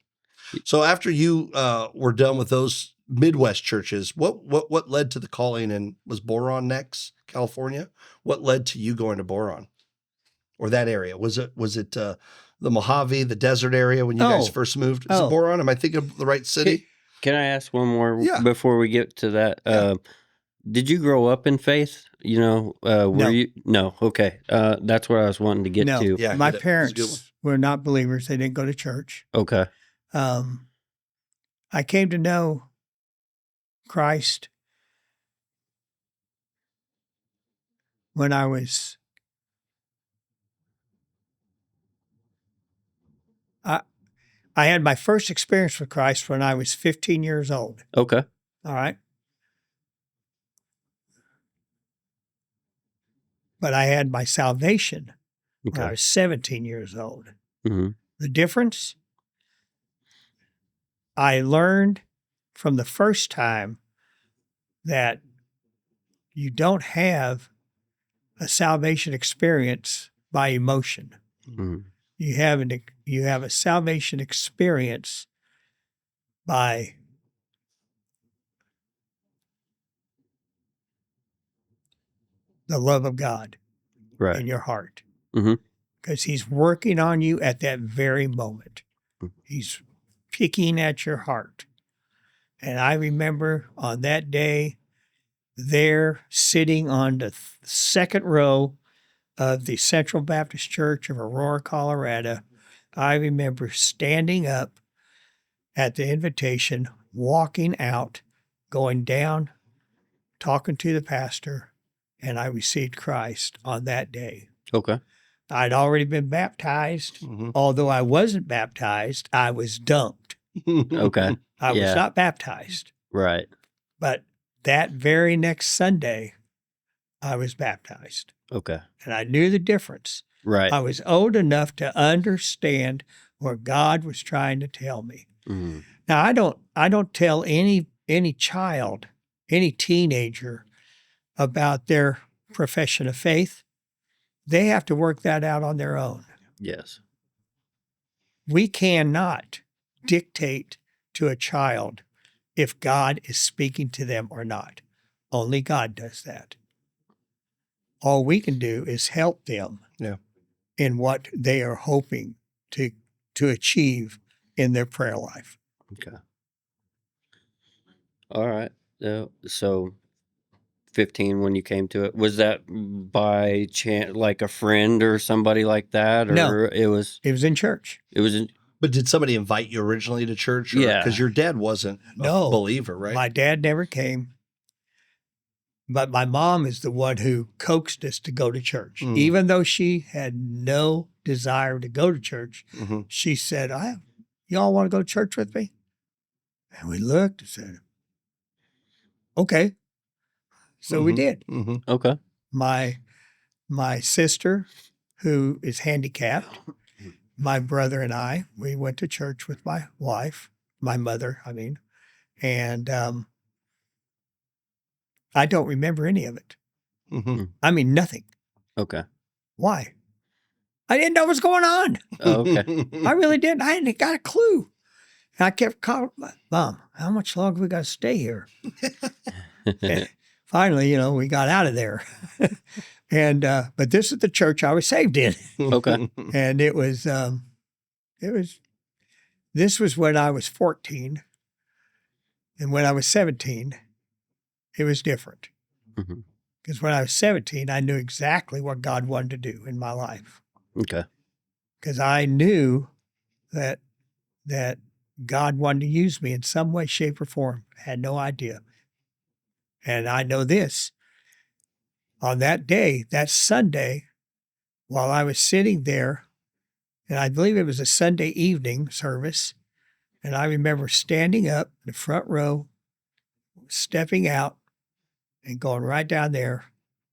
[SPEAKER 2] So after you were done with those Midwest churches, what led to the calling? And was Boron next, California? What led to you going to Boron or that area? Was it the Mojave, the desert area when you guys first moved? Is it Boron? Am I thinking of the right city?
[SPEAKER 1] Can I ask one more
[SPEAKER 2] Yeah.
[SPEAKER 1] before we get to that?
[SPEAKER 2] Yeah.
[SPEAKER 1] Did you grow up in faith? Were
[SPEAKER 3] No.
[SPEAKER 1] you? No. Okay. That's what I was wanting to get to.
[SPEAKER 2] Yeah,
[SPEAKER 3] My
[SPEAKER 2] that's a good one.
[SPEAKER 3] parents were not believers. They didn't go to church.
[SPEAKER 1] Okay.
[SPEAKER 3] I came to know Christ when I was I had my first experience with Christ when I was 15 years old.
[SPEAKER 1] Okay.
[SPEAKER 3] All right. But I had my salvation when I
[SPEAKER 1] Okay.
[SPEAKER 3] was 17 years old.
[SPEAKER 1] Mm-hmm.
[SPEAKER 3] The difference, I learned from the first time that you don't have a salvation experience by emotion.
[SPEAKER 1] Mhm.
[SPEAKER 3] You have a salvation experience by the love of God
[SPEAKER 1] Right.
[SPEAKER 3] in your heart.
[SPEAKER 1] Mhm.
[SPEAKER 3] Because he's working on you at that very moment.
[SPEAKER 1] Mm.
[SPEAKER 3] He's picking at your heart. And I remember on that day, there sitting on the second row of the Central Baptist Church of Aurora, Colorado, I remember standing up at the invitation, walking out, going down, talking to the pastor, and I received Christ on that day.
[SPEAKER 1] Okay.
[SPEAKER 3] I'd already been baptized.
[SPEAKER 2] Mhm.
[SPEAKER 3] Although I wasn't baptized, I was dunked.
[SPEAKER 1] Okay.
[SPEAKER 3] I was
[SPEAKER 1] Yeah.
[SPEAKER 3] not baptized.
[SPEAKER 1] Right.
[SPEAKER 3] But that very next Sunday, I was baptized.
[SPEAKER 1] Okay.
[SPEAKER 3] And I knew the difference.
[SPEAKER 1] Right.
[SPEAKER 3] I was old enough to understand what God was trying to tell me.
[SPEAKER 1] Mhm.
[SPEAKER 3] Now, I don't tell any child, any teenager about their profession of faith. They have to work that out on their own.
[SPEAKER 1] Yes.
[SPEAKER 3] We cannot dictate to a child if God is speaking to them or not. Only God does that. All we can do is help them
[SPEAKER 2] Yeah.
[SPEAKER 3] in what they are hoping to achieve in their prayer life.
[SPEAKER 1] Okay. All right. So 15 when you came to it. Was that by chance, like a friend or somebody like that? Or
[SPEAKER 3] No.
[SPEAKER 1] it was
[SPEAKER 3] in church.
[SPEAKER 1] in,
[SPEAKER 2] But did somebody invite you originally to church?
[SPEAKER 1] Yeah.
[SPEAKER 2] Because your dad wasn't a
[SPEAKER 3] No.
[SPEAKER 2] believer, right?
[SPEAKER 3] My dad never came. But my mom is the one who coaxed us to go to church.
[SPEAKER 2] Mm.
[SPEAKER 3] Even though she had no desire to go to church,
[SPEAKER 2] Mhm.
[SPEAKER 3] she said, y'all want to go to church with me? And we looked and said, okay. So we
[SPEAKER 2] Mhm.
[SPEAKER 3] did.
[SPEAKER 2] Mhm.
[SPEAKER 1] okay.
[SPEAKER 3] My sister, who is handicapped, my brother and I, we went to church with my wife, my mother, I mean, and I don't remember any of it.
[SPEAKER 2] Mhm.
[SPEAKER 3] I mean, nothing.
[SPEAKER 1] Okay.
[SPEAKER 3] Why? I didn't know what was going on.
[SPEAKER 1] Oh, okay.
[SPEAKER 3] I really didn't. I hadn't got a clue. And I kept calling, Mom, how much longer we got to stay here? Finally, we got out of there. And but this is the church I was saved in.
[SPEAKER 1] Okay.
[SPEAKER 3] And this was when I was 14. And when I was 17, it was different.
[SPEAKER 1] Mhm.
[SPEAKER 3] Because when I was 17, I knew exactly what God wanted to do in my life.
[SPEAKER 1] Okay.
[SPEAKER 3] Because I knew that God wanted to use me in some way, shape, or form. I had no idea. And I know this. On that day, that Sunday, while I was sitting there, and I believe it was a Sunday evening service, and I remember standing up in the front row, stepping out, and going right down there,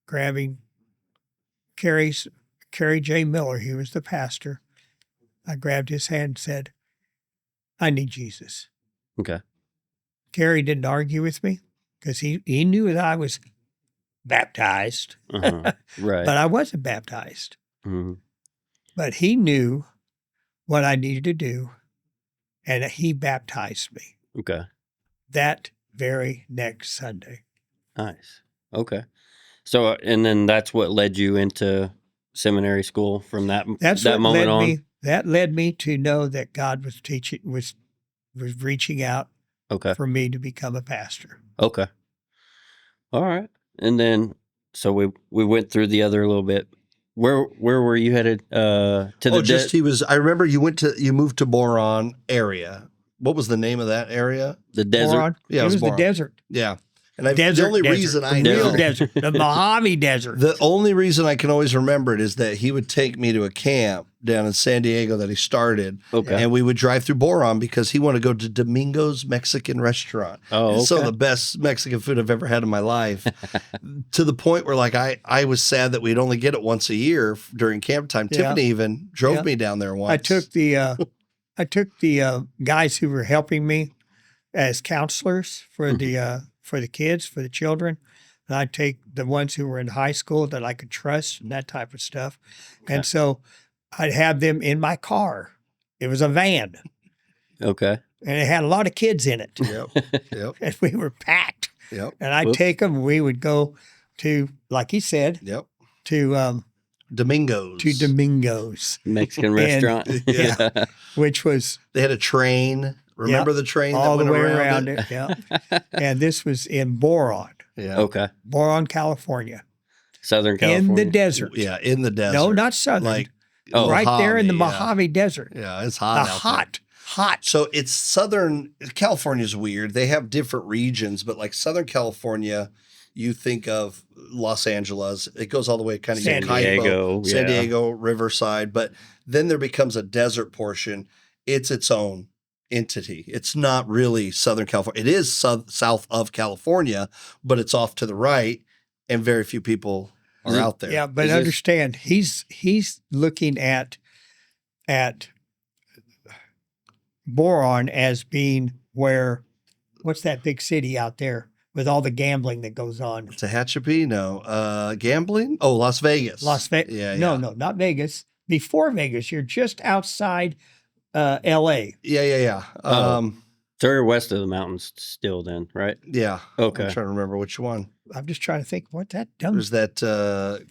[SPEAKER 3] grabbing Kerry J. Miller. He was the pastor. I grabbed his hand and said, I need Jesus.
[SPEAKER 1] Okay.
[SPEAKER 3] Kerry didn't argue with me because he knew that I was baptized,
[SPEAKER 1] Uh-huh. Right.
[SPEAKER 3] but I wasn't baptized.
[SPEAKER 1] Mhm.
[SPEAKER 3] But he knew what I needed to do, and he baptized me
[SPEAKER 1] Okay.
[SPEAKER 3] that very next Sunday.
[SPEAKER 1] Nice. Okay. So, and then that's what led you into seminary school from that
[SPEAKER 3] That's
[SPEAKER 1] that
[SPEAKER 3] what
[SPEAKER 1] moment
[SPEAKER 3] led
[SPEAKER 1] on.
[SPEAKER 3] me. That led me to know that God was was reaching out
[SPEAKER 1] Okay.
[SPEAKER 3] for me to become a pastor.
[SPEAKER 1] Okay. All right. And then so we went through the other a little bit. Where were you headed? To the
[SPEAKER 2] I remember you moved to Boron area. What was the name of that area?
[SPEAKER 1] the desert.
[SPEAKER 3] Boron.
[SPEAKER 2] Yeah,
[SPEAKER 3] it was the
[SPEAKER 2] Boron.
[SPEAKER 3] desert.
[SPEAKER 2] Yeah. And the
[SPEAKER 3] Desert,
[SPEAKER 2] only
[SPEAKER 3] desert,
[SPEAKER 2] reason I
[SPEAKER 3] the real
[SPEAKER 2] know,
[SPEAKER 3] desert, the Mojave Desert.
[SPEAKER 2] the only reason I can always remember it is that he would take me to a camp down in San Diego that he started.
[SPEAKER 1] Okay.
[SPEAKER 2] And we would drive through Boron because he wanted to go to Domingo's Mexican restaurant.
[SPEAKER 1] Oh,
[SPEAKER 2] And some of
[SPEAKER 1] okay.
[SPEAKER 2] the best Mexican food I've ever had in my life. To the point where like I was sad that we'd only get it once a year during camp time.
[SPEAKER 3] Yeah.
[SPEAKER 2] Tiffany even drove
[SPEAKER 3] Yeah.
[SPEAKER 2] me down there once.
[SPEAKER 3] I took the guys who were helping me as counselors for the kids, for the children. And I'd take the ones who were in high school that I could trust and that type of stuff.
[SPEAKER 1] Okay.
[SPEAKER 3] And so I'd have them in my car. It was a van,
[SPEAKER 1] Okay.
[SPEAKER 3] and it had a lot of kids in it.
[SPEAKER 2] Yep.
[SPEAKER 3] And we were packed.
[SPEAKER 2] Yep.
[SPEAKER 3] And I'd
[SPEAKER 1] Whoops.
[SPEAKER 3] take them. We would go to, like he said,
[SPEAKER 2] Yep.
[SPEAKER 3] to
[SPEAKER 2] Domingos.
[SPEAKER 3] Domingos,
[SPEAKER 1] Mexican
[SPEAKER 3] And-
[SPEAKER 1] restaurant.
[SPEAKER 2] Yeah.
[SPEAKER 3] which was
[SPEAKER 2] They had a train. Remember the train that
[SPEAKER 3] all the
[SPEAKER 2] went
[SPEAKER 3] way
[SPEAKER 2] around
[SPEAKER 3] around it. Yeah. And this was in Boron,
[SPEAKER 2] Yeah.
[SPEAKER 1] Okay.
[SPEAKER 3] Boron, California,
[SPEAKER 1] Southern California.
[SPEAKER 3] in the desert.
[SPEAKER 2] Yeah, in the desert.
[SPEAKER 3] No, not southern.
[SPEAKER 2] Like
[SPEAKER 1] Oh,
[SPEAKER 3] right there in the
[SPEAKER 2] Mojave,
[SPEAKER 3] Mojave Desert.
[SPEAKER 2] Yeah, it's
[SPEAKER 3] The
[SPEAKER 2] hot. out there.
[SPEAKER 3] hot.
[SPEAKER 2] So it's southern California's weird. They have different regions, but like Southern California, you think of Los Angeles. It goes all the way kind of
[SPEAKER 3] San
[SPEAKER 1] Diego,
[SPEAKER 2] San
[SPEAKER 1] yeah.
[SPEAKER 2] Diego, Riverside. But then there becomes a desert portion. It's its own entity. It's not really Southern California. It is south of California, but it's off to the right, and very few people are out there.
[SPEAKER 3] Yeah, but
[SPEAKER 1] Is this-
[SPEAKER 3] understand, he's looking at Boron as being where, what's that big city out there with all the gambling that goes on?
[SPEAKER 2] Tehachapi? No. Gambling? Oh, Las Vegas.
[SPEAKER 3] Las Vegas.
[SPEAKER 2] Yeah,
[SPEAKER 3] No,
[SPEAKER 2] yeah.
[SPEAKER 3] no, not Vegas. Before Vegas, you're just outside L.A.
[SPEAKER 2] Yeah.
[SPEAKER 1] Oh. So you're west of the mountains still then, right?
[SPEAKER 2] Yeah.
[SPEAKER 1] Okay.
[SPEAKER 2] I'm trying to remember which one.
[SPEAKER 3] I'm just trying to think what that dumb.
[SPEAKER 2] There's that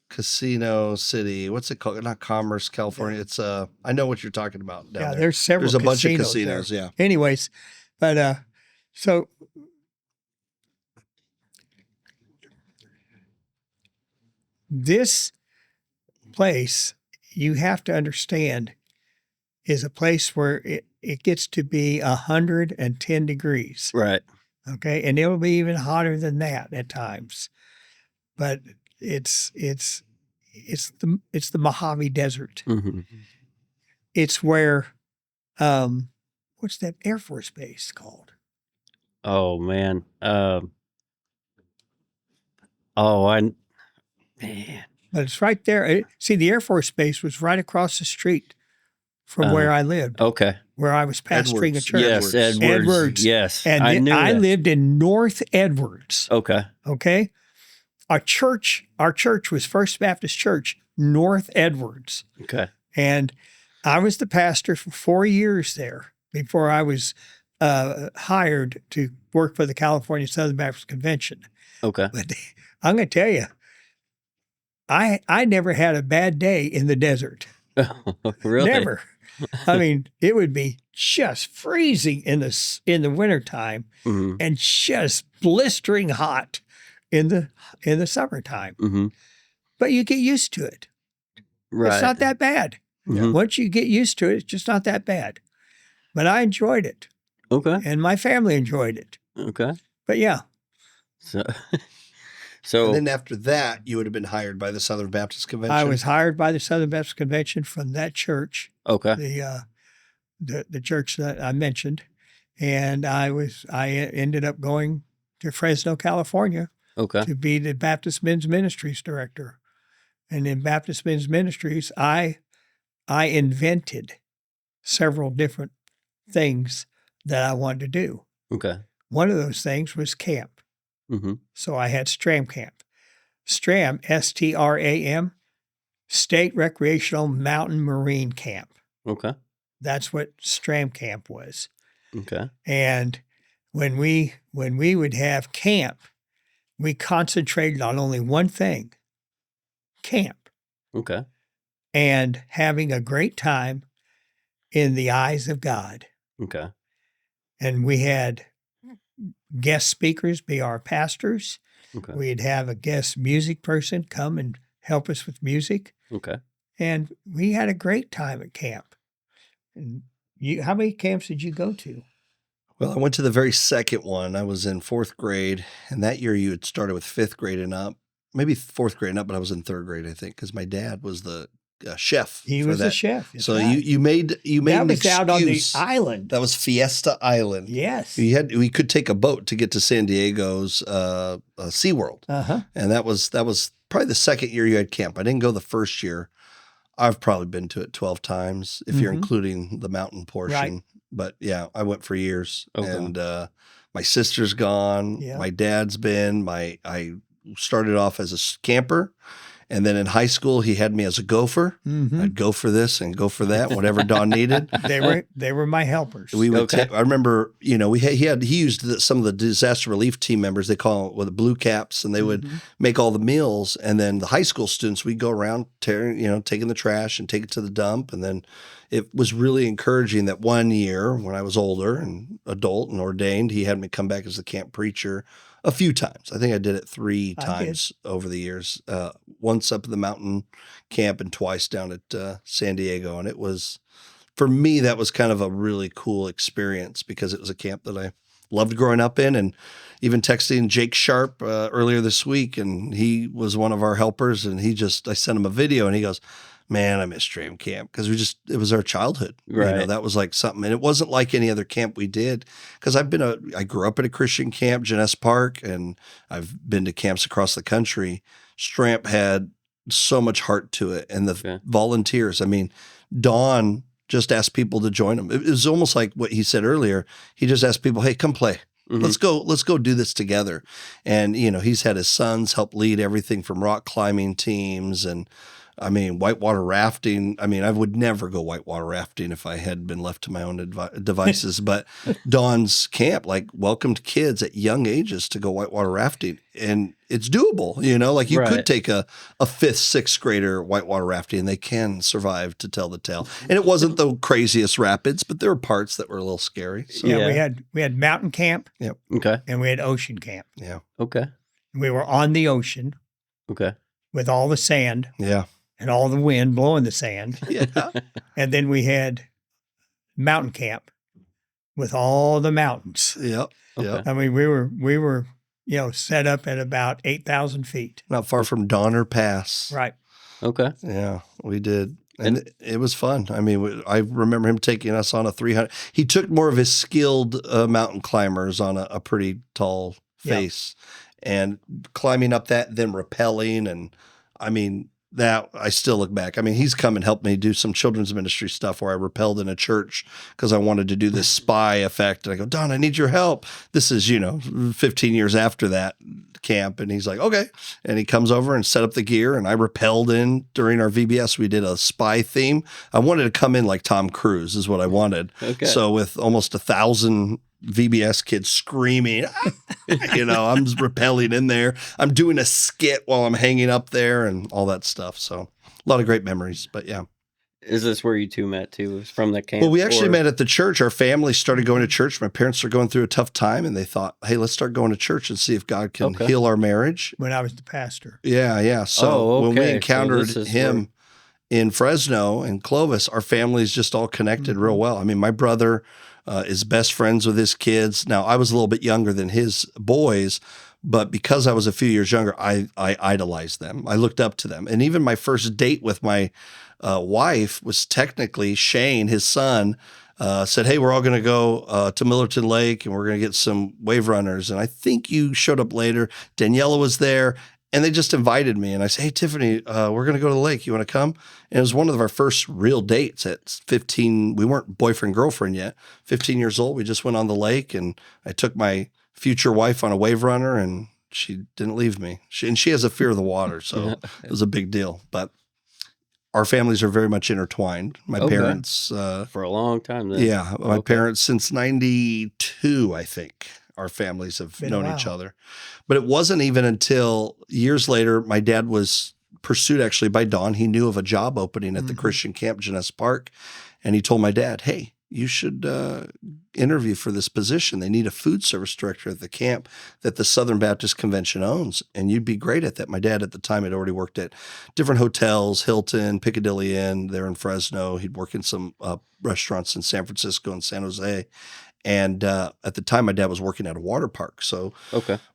[SPEAKER 2] Casino City. What's it called? Not Commerce, California. It's I know what you're talking about down
[SPEAKER 3] Yeah,
[SPEAKER 2] there.
[SPEAKER 3] there's several.
[SPEAKER 2] There's a bunch of
[SPEAKER 3] casinos
[SPEAKER 2] casinos.
[SPEAKER 3] there.
[SPEAKER 2] Yeah.
[SPEAKER 3] Anyways, but so this place, you have to understand, is a place where it gets to be 110 degrees.
[SPEAKER 1] Right.
[SPEAKER 3] Okay. And it'll be even hotter than that at times. But it's the Mojave Desert.
[SPEAKER 1] hmm
[SPEAKER 3] It's where what's that Air Force base called?
[SPEAKER 1] Oh man. Man.
[SPEAKER 3] But it's right there. See, the Air Force base was right across the street from where I lived,
[SPEAKER 1] Okay.
[SPEAKER 3] where I was pastoring a
[SPEAKER 2] Edwards.
[SPEAKER 3] church.
[SPEAKER 1] Yes, Edwards.
[SPEAKER 3] Edwards.
[SPEAKER 1] Yes,
[SPEAKER 3] And
[SPEAKER 1] I knew
[SPEAKER 3] I
[SPEAKER 1] that.
[SPEAKER 3] lived in North Edwards.
[SPEAKER 1] Okay.
[SPEAKER 3] Okay. Our church was First Baptist Church, North Edwards.
[SPEAKER 1] Okay.
[SPEAKER 3] And I was the pastor for 4 years there before I was hired to work for the California Southern Baptist Convention.
[SPEAKER 1] Okay.
[SPEAKER 3] But I'm going to tell you, I never had a bad day in the desert.
[SPEAKER 1] Really?
[SPEAKER 3] Never. I mean, it would be just freezing in the wintertime
[SPEAKER 1] hmm
[SPEAKER 3] and just blistering hot in the summertime.
[SPEAKER 1] hmm
[SPEAKER 3] But you get used to it.
[SPEAKER 1] Right.
[SPEAKER 3] It's not that bad.
[SPEAKER 1] Mhm.
[SPEAKER 3] Once you get used to it, it's just not that bad. But I enjoyed it,
[SPEAKER 1] Okay.
[SPEAKER 3] and my family enjoyed it.
[SPEAKER 1] Okay.
[SPEAKER 3] But yeah,
[SPEAKER 1] So, so
[SPEAKER 2] And then after that, you would have been hired by the Southern Baptist Convention.
[SPEAKER 3] I was hired by the Southern Baptist Convention from that church,
[SPEAKER 1] okay.
[SPEAKER 3] the church that I mentioned, and I ended up going to Fresno, California,
[SPEAKER 1] Okay.
[SPEAKER 3] to be the Baptist Men's Ministries director. And in Baptist Men's Ministries, I invented several different things that I wanted to do.
[SPEAKER 1] Okay.
[SPEAKER 3] One of those things was camp.
[SPEAKER 1] hmm
[SPEAKER 3] So I had STRAM Camp. STRAM, STRAM, State Recreational Mountain Marine Camp.
[SPEAKER 1] Okay.
[SPEAKER 3] That's what STRAM Camp was.
[SPEAKER 1] Okay.
[SPEAKER 3] And when we would have camp, we concentrated on only one thing, camp,
[SPEAKER 1] Okay.
[SPEAKER 3] and having a great time in the eyes of God.
[SPEAKER 1] Okay.
[SPEAKER 3] And we had guest speakers be our pastors.
[SPEAKER 1] Okay.
[SPEAKER 3] We'd have a guest music person come and help us with music.
[SPEAKER 1] Okay.
[SPEAKER 3] And we had a great time at camp. And how many camps did you go to?
[SPEAKER 2] Well, I went to the very second one. I was in 4th grade, and that year you had started with 5th grade and up. Maybe 4th grade and up, but I was in 3rd grade, I think, because my dad was the chef.
[SPEAKER 3] He was a chef.
[SPEAKER 2] So
[SPEAKER 3] right.
[SPEAKER 2] you made
[SPEAKER 3] that
[SPEAKER 2] an
[SPEAKER 3] was out on the
[SPEAKER 2] excuse.
[SPEAKER 3] island.
[SPEAKER 2] That was Fiesta Island.
[SPEAKER 3] Yes.
[SPEAKER 2] We could take a boat to get to San Diego's SeaWorld.
[SPEAKER 3] Uh-huh.
[SPEAKER 2] And that was probably the second year you had camp. I didn't go the first year. I've probably been to it 12 times if you're including the mountain portion.
[SPEAKER 3] Right.
[SPEAKER 2] But yeah, I went for years.
[SPEAKER 1] Okay.
[SPEAKER 2] And my sister's gone.
[SPEAKER 3] Yeah.
[SPEAKER 2] My dad's been. I started off as a camper. And then in high school, he had me as a gopher.
[SPEAKER 3] Mm-hmm.
[SPEAKER 2] I'd go for this and go for that, whatever Don needed.
[SPEAKER 3] They were my helpers.
[SPEAKER 2] We would. I remember, he used some of the disaster relief team members. They call it with the blue caps, and they would make all the meals. And then the high school students, we'd go around taking the trash and take it to the dump. And then it was really encouraging that one year when I was older and adult and ordained, he had me come back as the camp preacher a few times. I think I did it 3 times over the years. Once up at the mountain camp and twice down at San Diego. And it was, for me, that was kind of a really cool experience because it was a camp that I loved growing up in. And even texting Jake Sharp earlier this week, and he was one of our helpers, and I sent him a video, and he goes, man, I miss STRAM Camp because it was our childhood.
[SPEAKER 1] Right.
[SPEAKER 2] That was like something. And it wasn't like any other camp we did because I grew up at a Christian camp, Janess Park, and I've been to camps across the country. STRAM had so much heart to it. And the volunteers, I mean, Don just asked people to join him. It was almost like what he said earlier. He just asked people, hey, come play. Mm-hmm. Let's go do this together. And, he's had his sons help lead everything from rock climbing teams and, whitewater rafting. I would never go whitewater rafting if I had been left to my own devices. But Don's camp, welcomed kids at young ages to go whitewater rafting. And it's doable, you could take a 5th, 6th grader whitewater rafting and they can survive to tell the tale. And it wasn't the craziest rapids, but there were parts that were a little scary. So.
[SPEAKER 3] Yeah, we had mountain camp.
[SPEAKER 2] Yep.
[SPEAKER 1] Okay.
[SPEAKER 3] And we had ocean camp.
[SPEAKER 2] Yeah.
[SPEAKER 1] Okay.
[SPEAKER 3] We were on the ocean.
[SPEAKER 1] Okay.
[SPEAKER 3] With all the sand.
[SPEAKER 2] Yeah.
[SPEAKER 3] And all the wind blowing the sand.
[SPEAKER 2] Yeah.
[SPEAKER 3] And then we had mountain camp with all the mountains.
[SPEAKER 2] Yep.
[SPEAKER 1] Okay.
[SPEAKER 2] Yep.
[SPEAKER 3] We were set up at about 8,000 feet.
[SPEAKER 2] Not far from Donner Pass.
[SPEAKER 3] Right.
[SPEAKER 1] Okay.
[SPEAKER 2] Yeah, we did. And it was fun. I remember him taking us on a 300. He took more of his skilled mountain climbers on a pretty tall face and climbing up that, then rappelling. And that I still look back. He's come and helped me do some children's ministry stuff where I rappelled in a church because I wanted to do this spy effect. And I go, Don, I need your help. This is, 15 years after that camp. And he's like, okay. And he comes over and set up the gear. And I rappelled in during our VBS. We did a spy theme. I wanted to come in like Tom Cruise is what I wanted.
[SPEAKER 1] Okay.
[SPEAKER 2] So with almost 1,000 VBS kids screaming, I'm rappelling in there. I'm doing a skit while I'm hanging up there and all that stuff. So a lot of great memories, but yeah.
[SPEAKER 1] Is this where you two met too? It was from the camp?
[SPEAKER 2] Well, we actually met at the church. Our family started going to church. My parents were going through a tough time and they thought, hey, let's start going to church and see if God can heal our marriage.
[SPEAKER 3] When I was the pastor.
[SPEAKER 2] Yeah. So when we encountered him in Fresno and Clovis, our families just all connected real well. My brother is best friends with his kids. Now, I was a little bit younger than his boys, but because I was a few years younger, I idolized them. I looked up to them. And even my first date with my wife was technically Shane, his son, said, hey, we're all going to go to Millerton Lake and we're going to get some wave runners. And I think you showed up later. Daniela was there. And they just invited me. And I said, hey, Tiffany, we're going to go to the lake. You want to come? And it was one of our first real dates at 15. We weren't boyfriend, girlfriend yet. 15 years old. We just went on the lake. And I took my future wife on a wave runner. And she didn't leave me. She has a fear of the water. So it was a big deal. But our families are very much intertwined. My parents.
[SPEAKER 1] For a long time then.
[SPEAKER 2] Yeah. My parents since 92, I think. Our families have known each other. But it wasn't even until years later, my dad was pursued actually by Don. He knew of a job opening at the Christian camp, Janess Park. And he told my dad, hey, you should interview for this position. They need a food service director at the camp that the Southern Baptist Convention owns, and you'd be great at that. My dad at the time had already worked at different hotels, Hilton, Piccadilly Inn there in Fresno. He'd worked in some restaurants in San Francisco and San Jose. And at the time, my dad was working at a water park. So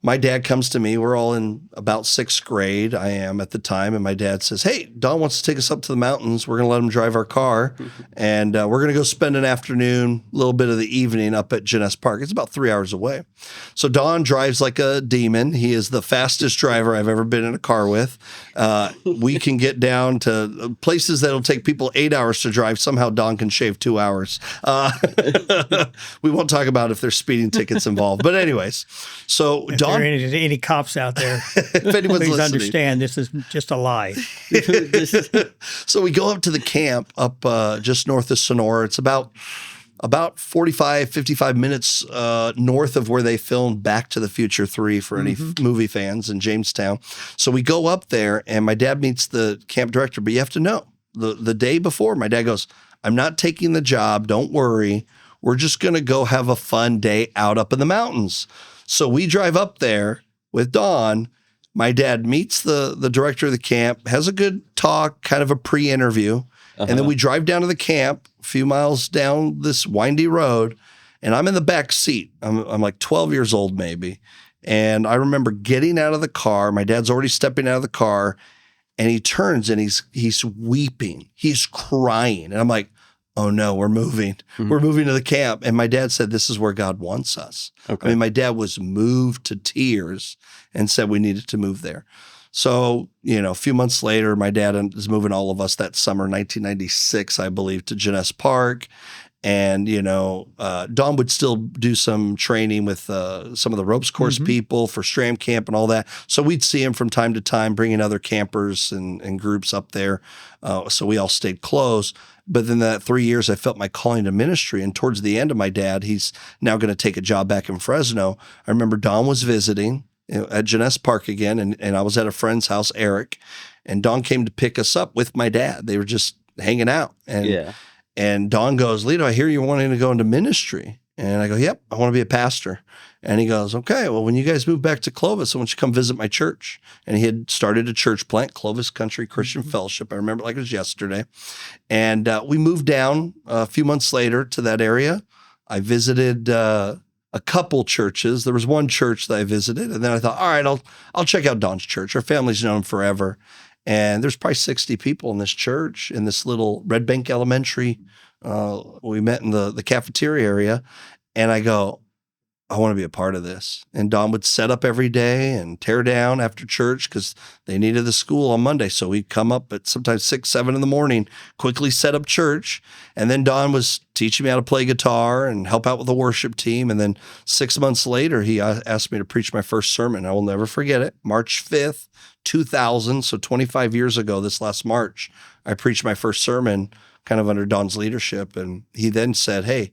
[SPEAKER 2] my dad comes to me. We're all in about sixth grade. I am at the time. And my dad says, hey, Don wants to take us up to the mountains. We're going to let him drive our car. And we're going to go spend an afternoon, a little bit of the evening up at Jeunesse Park. It's about 3 hours away. So Don drives like a demon. He is the fastest driver I've ever been in a car with. We can get down to places that'll take people 8 hours to drive. Somehow Don can shave 2 hours. We won't talk about if there's speeding tickets involved. But anyways, so
[SPEAKER 3] if
[SPEAKER 2] Don...
[SPEAKER 3] there are any cops out there,
[SPEAKER 2] if anyone's
[SPEAKER 3] please
[SPEAKER 2] listening,
[SPEAKER 3] understand this is just a lie.
[SPEAKER 2] So we go up to the camp up just north of Sonora. It's about 45, 55 minutes north of where they filmed Back to the Future 3 for any movie fans in Jamestown. So we go up there, and my dad meets the camp director. But you have to know, the day before, my dad goes, I'm not taking the job. Don't worry. We're just going to go have a fun day out up in the mountains. So we drive up there with Don. My dad meets the director of the camp, has a good talk, kind of a pre-interview. And then we drive down to the camp, a few miles down this windy road, and I'm in the back seat. I'm like 12 years old maybe. And I remember getting out of the car. My dad's already stepping out of the car, and he turns and he's weeping. He's crying. And I'm like, oh no, we're moving. We're moving to the camp. And my dad said, this is where God wants us. I mean, my dad was moved to tears and said we needed to move there. So, a few months later, my dad is moving all of us that summer, 1996, I believe, to Jeunesse Park. And, Don would still do some training with some of the ropes course people for STRAM Camp and all that. So we'd see him from time to time, bringing other campers and groups up there. So we all stayed close. But then that 3 years, I felt my calling to ministry. And towards the end of my dad, he's now going to take a job back in Fresno. I remember Don was visiting at Jeunesse Park again, and I was at a friend's house, Eric, and Don came to pick us up with my dad. They were just hanging out. And Don goes, Lito, I hear you're wanting to go into ministry. And I go, yep, I want to be a pastor. And he goes, okay, well, when you guys move back to Clovis, I want you to come visit my church. And he had started a church plant, Clovis Country Christian Fellowship. I remember it like it was yesterday. And we moved down a few months later to that area. I visited a couple churches. There was one church that I visited. And then I thought, all right, I'll check out Don's church. Our family's known him forever. And there's probably 60 people in this church, in this little Red Bank Elementary. We met in the cafeteria area. And I go, I want to be a part of this. And Don would set up every day and tear down after church because they needed the school on Monday. So we'd come up at sometimes 6, 7 in the morning, quickly set up church. And then Don was teaching me how to play guitar and help out with the worship team. And then 6 months later, he asked me to preach my first sermon. I will never forget it. March 5th, 2000. So 25 years ago, this last March, I preached my first sermon kind of under Don's leadership. And he then said, hey,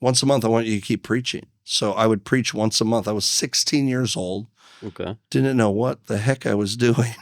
[SPEAKER 2] once a month, I want you to keep preaching. So I would preach once a month. I was 16 years old.
[SPEAKER 1] Okay.
[SPEAKER 2] Didn't know what the heck I was doing.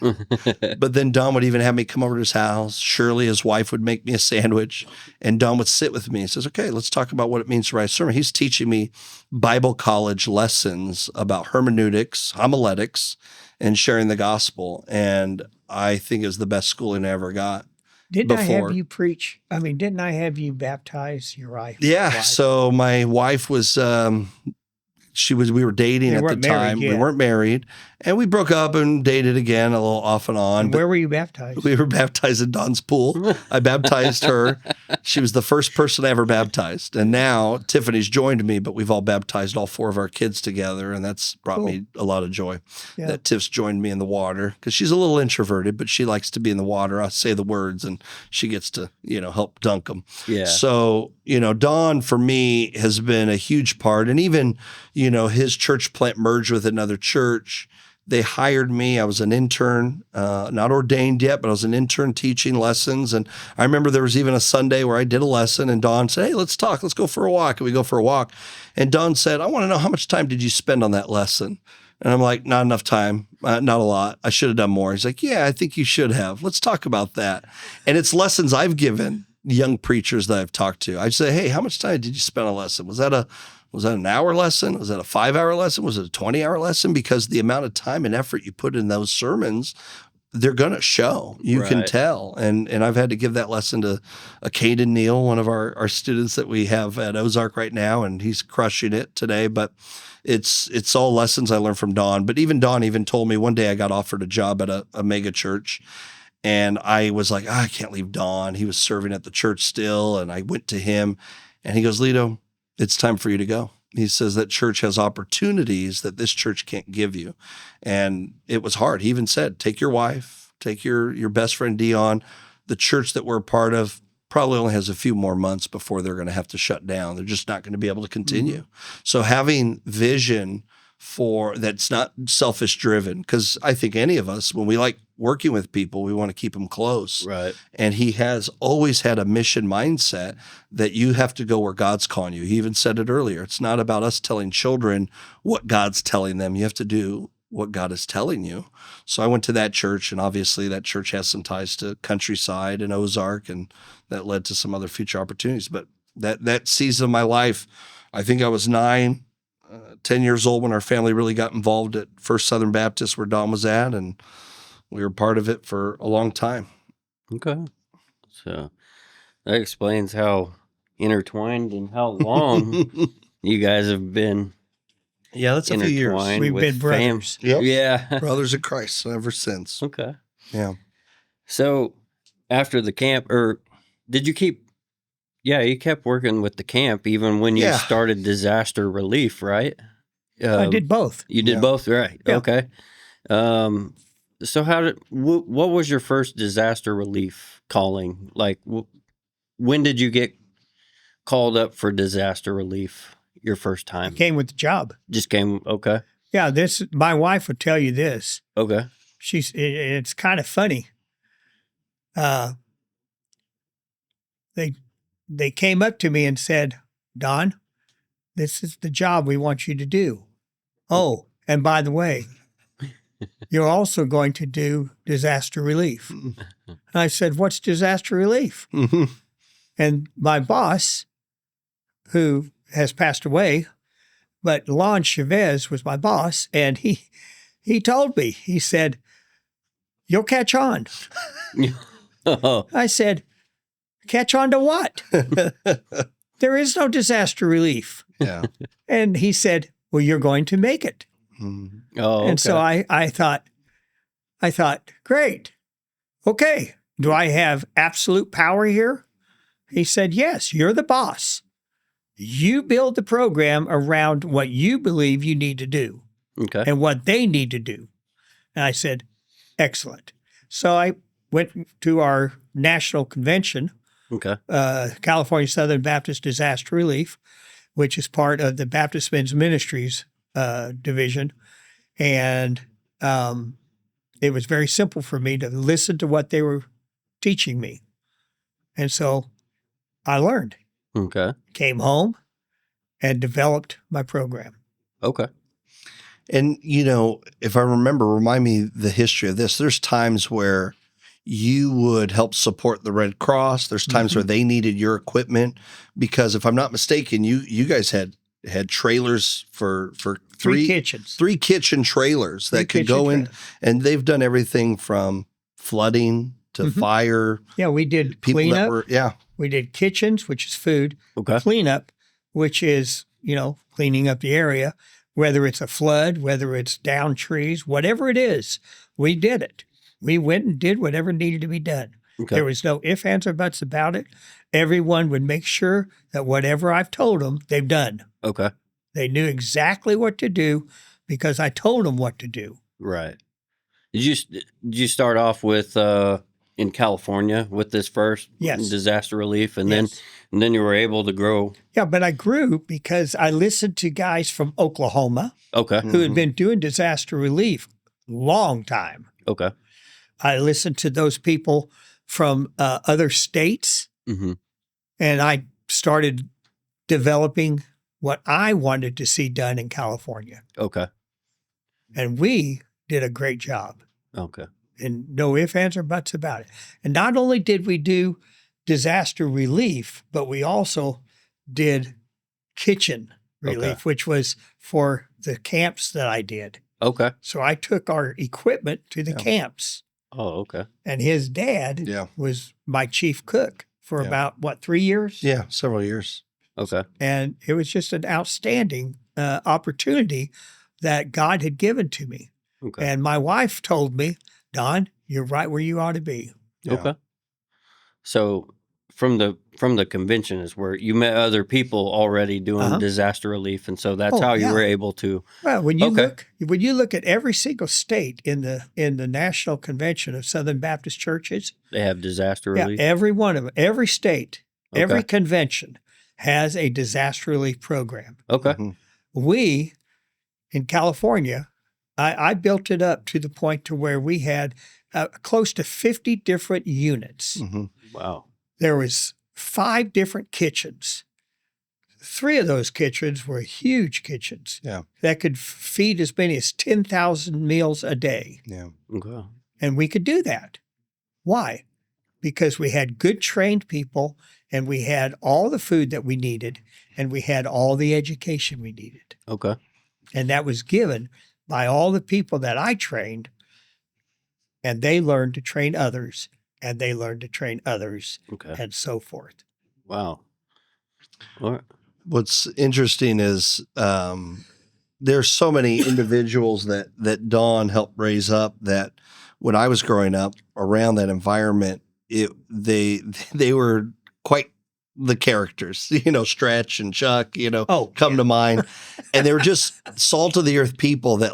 [SPEAKER 2] But then Don would even have me come over to his house. Shirley, his wife, would make me a sandwich. And Don would sit with me and says, okay, let's talk about what it means to write a sermon. He's teaching me Bible college lessons about hermeneutics, homiletics, and sharing the gospel. And I think it was the best schooling I ever got.
[SPEAKER 3] Didn't I have you preach? I mean, didn't I have you baptize your wife?
[SPEAKER 2] Yeah. So my wife was, we were dating at the time. We weren't married. And we broke up and dated again a little off and on.
[SPEAKER 3] And where were you baptized?
[SPEAKER 2] We were baptized in Don's pool. I baptized her. She was the first person I ever baptized. And now Tiffany's joined me, but we've all baptized all 4 of our kids together. And that's brought me a lot of joy that Tiff's joined me in the water because she's a little introverted, but she likes to be in the water. I say the words and she gets to, help dunk them. Yeah. So, Don for me has been a huge part. And even, his church plant merged with another church. They hired me. I was an intern, not ordained yet, but I was an intern teaching lessons. And I remember there was even a Sunday where I did a lesson and Don said, hey, let's talk. Let's go for a walk. And we go for a walk. And Don said, I want to know how much time did you spend on that lesson? And I'm like, not enough time, not a lot. I should have done more. He's like, yeah, I think you should have. Let's talk about that. And it's lessons I've given young preachers that I've talked to. I'd say, hey, how much time did you spend on a lesson? Was that an hour lesson? Was that a 5-hour lesson? Was it a 20-hour lesson? Because the amount of time and effort you put in those sermons, they're going to show. You can tell. And I've had to give that lesson to Caden Neal, one of our students that we have at Ozark right now, and he's crushing it today. But it's all lessons I learned from Don. But even Don even told me one day I got offered a job at a mega church. And I was like, I can't leave Don. He was serving at the church still. And I went to him and he goes, Lito, it's time for you to go. He says that church has opportunities that this church can't give you. And it was hard. He even said, take your wife, take your best friend, Dion. The church that we're a part of probably only has a few more months before they're going to have to shut down. They're just not going to be able to continue. So having vision for that's not selfish driven, because I think any of us, when we like working with people, we want to keep them close.
[SPEAKER 1] Right.
[SPEAKER 2] And he has always had a mission mindset that you have to go where God's calling you. He even said it earlier. It's not about us telling children what God's telling them. You have to do what God is telling you. So I went to that church, and obviously that church has some ties to Countryside and Ozark, and that led to some other future opportunities. But that season of my life, I think I was 10 years old when our family really got involved at First Southern Baptist where Don was at, and we were part of it for a long time.
[SPEAKER 1] Okay. So that explains how intertwined and how long you guys have been.
[SPEAKER 2] Yeah, that's a few years.
[SPEAKER 3] We've been brothers.
[SPEAKER 2] Yep.
[SPEAKER 1] Yeah.
[SPEAKER 2] Brothers in Christ ever since.
[SPEAKER 1] Okay.
[SPEAKER 2] Yeah.
[SPEAKER 1] So after the camp, or did you keep, you kept working with the camp even when you started disaster relief, right?
[SPEAKER 3] I did both.
[SPEAKER 1] You did both, right?
[SPEAKER 3] Yeah.
[SPEAKER 1] Okay. So what was your first disaster relief calling? Like, when did you get called up for disaster relief your first time?
[SPEAKER 3] Came with the job.
[SPEAKER 1] Just came, okay.
[SPEAKER 3] Yeah, my wife would tell you this.
[SPEAKER 1] Okay.
[SPEAKER 3] It's kind of funny. They came up to me and said, Don, this is the job we want you to do. Oh, and by the way, you're also going to do disaster relief. And I said, what's disaster relief? And my boss, who has passed away, but Lon Chavez was my boss, and he told me, he said, you'll catch on.
[SPEAKER 1] Oh.
[SPEAKER 3] I said, catch on to what? There is no disaster relief.
[SPEAKER 2] Yeah.
[SPEAKER 3] And he said, well, you're going to make it.
[SPEAKER 1] Oh, okay.
[SPEAKER 3] And so I thought, great. Okay. Do I have absolute power here? He said, yes, you're the boss. You build the program around what you believe you need to do and what they need to do. And I said, excellent. So I went to our national convention, California Southern Baptist Disaster Relief, which is part of the Baptist Men's Ministries division. And it was very simple for me to listen to what they were teaching me. And so I learned.
[SPEAKER 1] Okay.
[SPEAKER 3] Came home and developed my program.
[SPEAKER 1] Okay.
[SPEAKER 2] And, if I remember, remind me the history of this. There's times where you would help support the Red Cross. There's times where they needed your equipment because, if I'm not mistaken, you guys had trailers for
[SPEAKER 3] three kitchens,
[SPEAKER 2] 3 kitchen trailers that could go in, and they've done everything from flooding to fire.
[SPEAKER 3] Yeah, we did cleanup. We did kitchens, which is food.
[SPEAKER 1] Okay.
[SPEAKER 3] Cleanup, which is, cleaning up the area, whether it's a flood, whether it's down trees, whatever it is, we did it. We went and did whatever needed to be done. Okay. There was no ifs, ands, or buts about it. Everyone would make sure that whatever I've told them, they've done.
[SPEAKER 1] Okay.
[SPEAKER 3] They knew exactly what to do because I told them what to do.
[SPEAKER 1] Right. Did you start off with in California with this first disaster relief, and then you were able to grow?
[SPEAKER 3] Yeah, but I grew because I listened to guys from Oklahoma, who had been doing disaster relief long time.
[SPEAKER 1] Okay.
[SPEAKER 3] I listened to those people from other states, and I started developing what I wanted to see done in California.
[SPEAKER 1] Okay.
[SPEAKER 3] And we did a great job.
[SPEAKER 1] Okay.
[SPEAKER 3] And no ifs, ands, or buts about it. And not only did we do disaster relief, but we also did kitchen relief, which was for the camps that I did.
[SPEAKER 1] Okay.
[SPEAKER 3] So I took our equipment to the camps.
[SPEAKER 1] Oh, okay.
[SPEAKER 3] And his dad was my chief cook for about, 3 years?
[SPEAKER 2] Yeah, several years.
[SPEAKER 1] Okay.
[SPEAKER 3] And it was just an outstanding opportunity that God had given to me.
[SPEAKER 1] Okay.
[SPEAKER 3] And my wife told me, Don, you're right where you ought to be.
[SPEAKER 2] Yeah.
[SPEAKER 1] Okay. So from the convention is where you met other people already doing disaster relief, and so that's how you were able to.
[SPEAKER 3] Well, when you look at every single state in the National Convention of Southern Baptist Churches,
[SPEAKER 1] they have disaster relief.
[SPEAKER 3] Yeah, every one of them, every state, every convention has a disaster relief program.
[SPEAKER 1] Okay.
[SPEAKER 2] Mm-hmm.
[SPEAKER 3] We in California, I built it up to the point to where we had close to 50 different units.
[SPEAKER 2] Mm-hmm.
[SPEAKER 1] Wow.
[SPEAKER 3] There was 5 different kitchens. 3 of those kitchens were huge kitchens that could feed as many as 10,000 meals a day.
[SPEAKER 2] Yeah.
[SPEAKER 1] Okay.
[SPEAKER 3] And we could do that. Why? Because we had good trained people, and we had all the food that we needed, and we had all the education we needed.
[SPEAKER 1] Okay.
[SPEAKER 3] And that was given by all the people that I trained, and they learned to train others, and they learned to train others, and so forth.
[SPEAKER 1] Wow. All right.
[SPEAKER 2] What's interesting is there's so many individuals that Don helped raise up that when I was growing up around that environment, they were quite the characters, Stretch and Chuck, come to mind. And they were just salt of the earth people that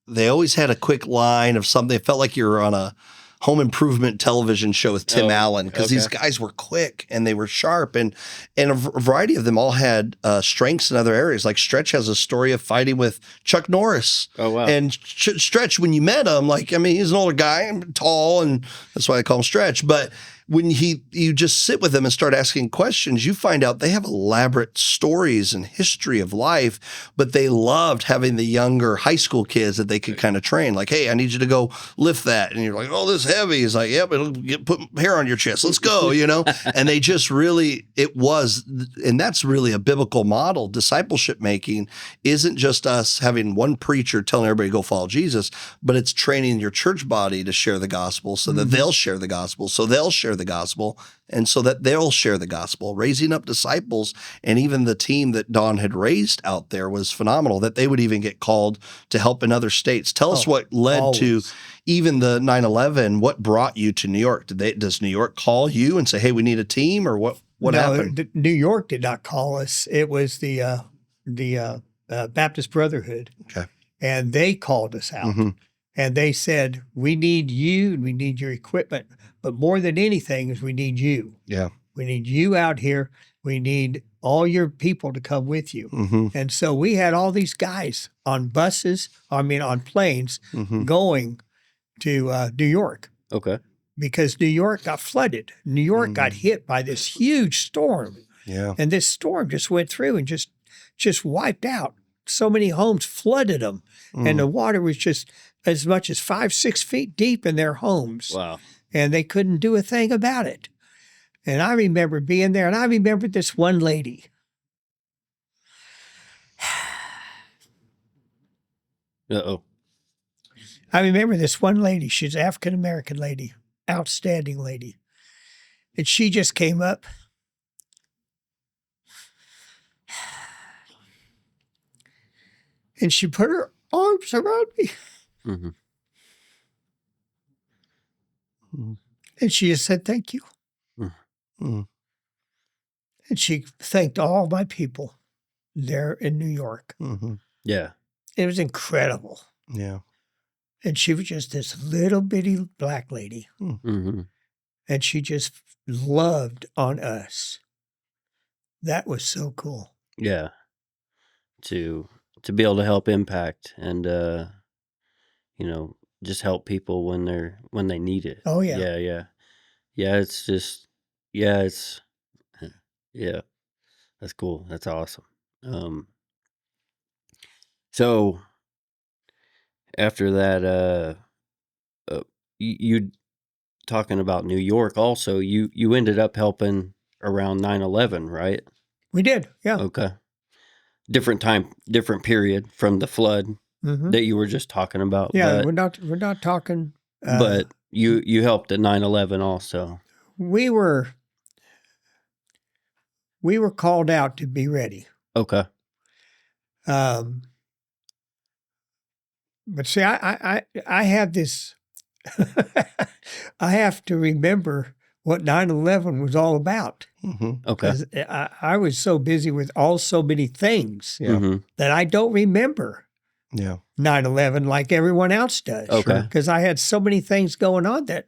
[SPEAKER 2] they always had a quick line of something. It felt like you were on a home improvement television show with Tim Allen, because these guys were quick and they were sharp, and a variety of them all had strengths in other areas. Like Stretch has a story of fighting with Chuck Norris.
[SPEAKER 1] Oh, wow.
[SPEAKER 2] And Stretch, when you met him, he's an older guy and tall, and that's why I call him Stretch. But when you just sit with them and start asking questions, you find out they have elaborate stories and history of life, but they loved having the younger high school kids that they could kind of train. Like, hey, I need you to go lift that. And you're like, oh, this is heavy. He's like, yep, it'll put hair on your chest. Let's go, And they just really, and that's really a biblical model. Discipleship making isn't just us having one preacher telling everybody to go follow Jesus, but it's training your church body to share the gospel so that they'll share the gospel, so they'll share the gospel, and so that they'll share the gospel, raising up disciples. And even the team that Don had raised out there was phenomenal, that they would even get called to help in other states. Tell us what led to even the 9/11. What brought you to New York? Does New York call you and say, hey, we need a team, or what happened?
[SPEAKER 3] New York did not call us. It was the Baptist Brotherhood.
[SPEAKER 2] Okay.
[SPEAKER 3] And they called us out. Mm-hmm. And they said, we need you and we need your equipment. But more than anything is we need you.
[SPEAKER 2] Yeah.
[SPEAKER 3] We need you out here. We need all your people to come with you.
[SPEAKER 2] Mm-hmm.
[SPEAKER 3] And so we had all these guys on on planes going to New York.
[SPEAKER 1] Okay.
[SPEAKER 3] Because New York got flooded. New York got hit by this huge storm.
[SPEAKER 2] Yeah.
[SPEAKER 3] And this storm just went through and just wiped out. So many homes, flooded them. And the water was just as much as 5-6 feet deep in their homes.
[SPEAKER 1] Wow.
[SPEAKER 3] And they couldn't do a thing about it. And I remember being there, and I remember this one lady.
[SPEAKER 1] Uh-oh.
[SPEAKER 3] I remember this one lady. She's an African-American lady, outstanding lady. And she just came up. And she put her arms around me.
[SPEAKER 1] Mm-hmm.
[SPEAKER 3] And she just said, thank you.
[SPEAKER 2] Mm-hmm.
[SPEAKER 3] And she thanked all my people there in New York.
[SPEAKER 2] Mm-hmm.
[SPEAKER 1] Yeah.
[SPEAKER 3] It was incredible.
[SPEAKER 2] Yeah.
[SPEAKER 3] And she was just this little bitty black lady.
[SPEAKER 1] Mm-hmm.
[SPEAKER 3] And she just loved on us. That was so cool.
[SPEAKER 1] Yeah. To be able to help impact and just help people when they need it.
[SPEAKER 3] Oh yeah.
[SPEAKER 1] Yeah, it's just that's cool. That's awesome. So after that you talking about New York also, you ended up helping around 9/11, right?
[SPEAKER 3] We did, yeah.
[SPEAKER 1] Okay. Different time, different period from the flood that you were just talking about.
[SPEAKER 3] Yeah,
[SPEAKER 1] but,
[SPEAKER 3] we're not talking.
[SPEAKER 1] but you helped at 9/11 also.
[SPEAKER 3] We were called out to be ready.
[SPEAKER 1] Okay.
[SPEAKER 3] But see, I have this. I have to remember what 9/11 was all about.
[SPEAKER 2] Mm-hmm.
[SPEAKER 1] Okay.
[SPEAKER 3] Because I was so busy with so many things
[SPEAKER 2] Yeah.
[SPEAKER 3] that I don't remember
[SPEAKER 2] Yeah.
[SPEAKER 3] 9/11 like everyone else does.
[SPEAKER 1] Okay.
[SPEAKER 3] Because I had so many things going on that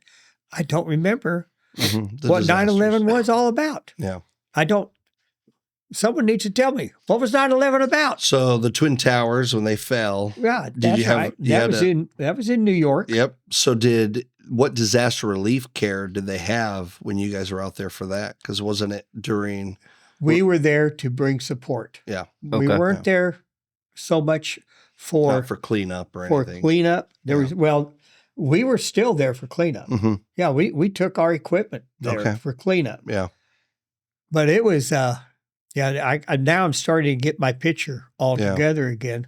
[SPEAKER 3] I don't remember
[SPEAKER 2] Mm-hmm.
[SPEAKER 3] what 9/11 was all about.
[SPEAKER 2] Yeah.
[SPEAKER 3] I don't. Someone needs to tell me, what was 9/11 about?
[SPEAKER 2] So the Twin Towers, when they fell.
[SPEAKER 3] Yeah,
[SPEAKER 2] Did
[SPEAKER 3] that's
[SPEAKER 2] you have-
[SPEAKER 3] right.
[SPEAKER 2] you had
[SPEAKER 3] That was in New York.
[SPEAKER 2] Yep. So what disaster relief care did they have when you guys were out there for that? Because wasn't it during?
[SPEAKER 3] We were there to bring support.
[SPEAKER 2] Yeah.
[SPEAKER 3] We
[SPEAKER 1] Okay.
[SPEAKER 3] weren't there so much for
[SPEAKER 2] Not for cleanup or
[SPEAKER 3] for
[SPEAKER 2] anything.
[SPEAKER 3] cleanup. There
[SPEAKER 2] Yeah.
[SPEAKER 3] was we were still there for cleanup.
[SPEAKER 2] Mm-hmm.
[SPEAKER 3] Yeah, we took our equipment there
[SPEAKER 2] Okay.
[SPEAKER 3] for cleanup.
[SPEAKER 2] Yeah.
[SPEAKER 3] But it was I now I'm starting to get my picture all together again.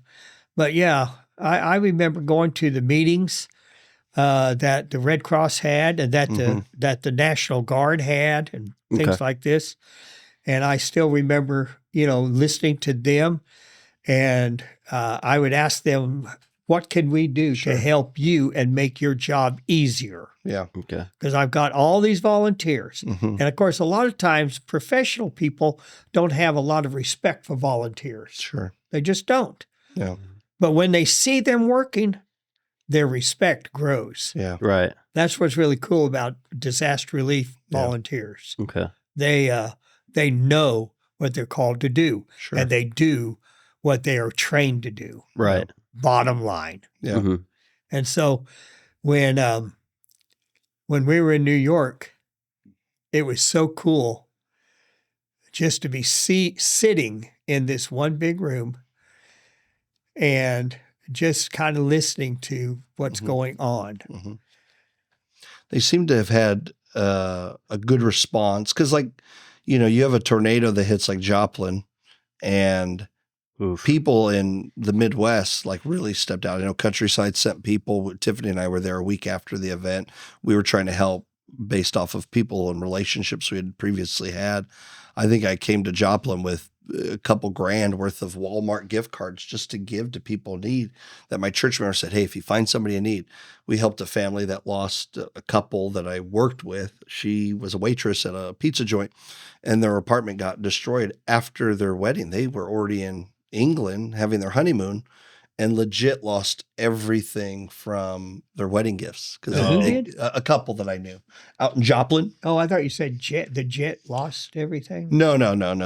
[SPEAKER 3] But yeah, I remember going to the meetings that the Red Cross had and that the National Guard had and things like this. And I still remember, listening to them, and I would ask them, what can we do to help you and make your job easier?
[SPEAKER 2] Yeah.
[SPEAKER 1] Okay.
[SPEAKER 3] Because I've got all these volunteers.
[SPEAKER 2] Mm-hmm.
[SPEAKER 3] And of course, a lot of times professional people don't have a lot of respect for volunteers.
[SPEAKER 2] Sure.
[SPEAKER 3] They just don't.
[SPEAKER 2] Yeah.
[SPEAKER 3] But when they see them working, their respect grows.
[SPEAKER 2] Yeah.
[SPEAKER 1] Right.
[SPEAKER 3] That's what's really cool about disaster relief volunteers.
[SPEAKER 1] Okay.
[SPEAKER 3] They know what they're called to do,
[SPEAKER 2] Sure.
[SPEAKER 3] and they do what they are trained to do.
[SPEAKER 1] Right.
[SPEAKER 3] Bottom line.
[SPEAKER 2] Yeah.
[SPEAKER 1] Mm-hmm.
[SPEAKER 3] And so when we were in New York, it was so cool just to be sitting in this one big room and just kind of listening to what's going on.
[SPEAKER 2] Mm-hmm. They seem to have had a good response because, you have a tornado that hits like Joplin, and people in the Midwest really stepped out. I know Countryside sent people. Tiffany and I were there a week after the event. We were trying to help based off of people and relationships we had previously had. I think I came to Joplin with a couple grand worth of Walmart gift cards just to give to people in need that my church member said, hey, if you find somebody in need. We helped a family that lost a couple that I worked with. She was a waitress at a pizza joint, and their apartment got destroyed after their wedding. They were already in England having their honeymoon and legit lost everything from their wedding gifts. Because a couple that I knew out in Joplin.
[SPEAKER 3] Oh, I thought you said the jet lost everything.
[SPEAKER 2] No.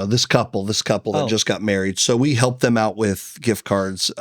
[SPEAKER 2] This couple that just got married. So we helped them out with gift cards.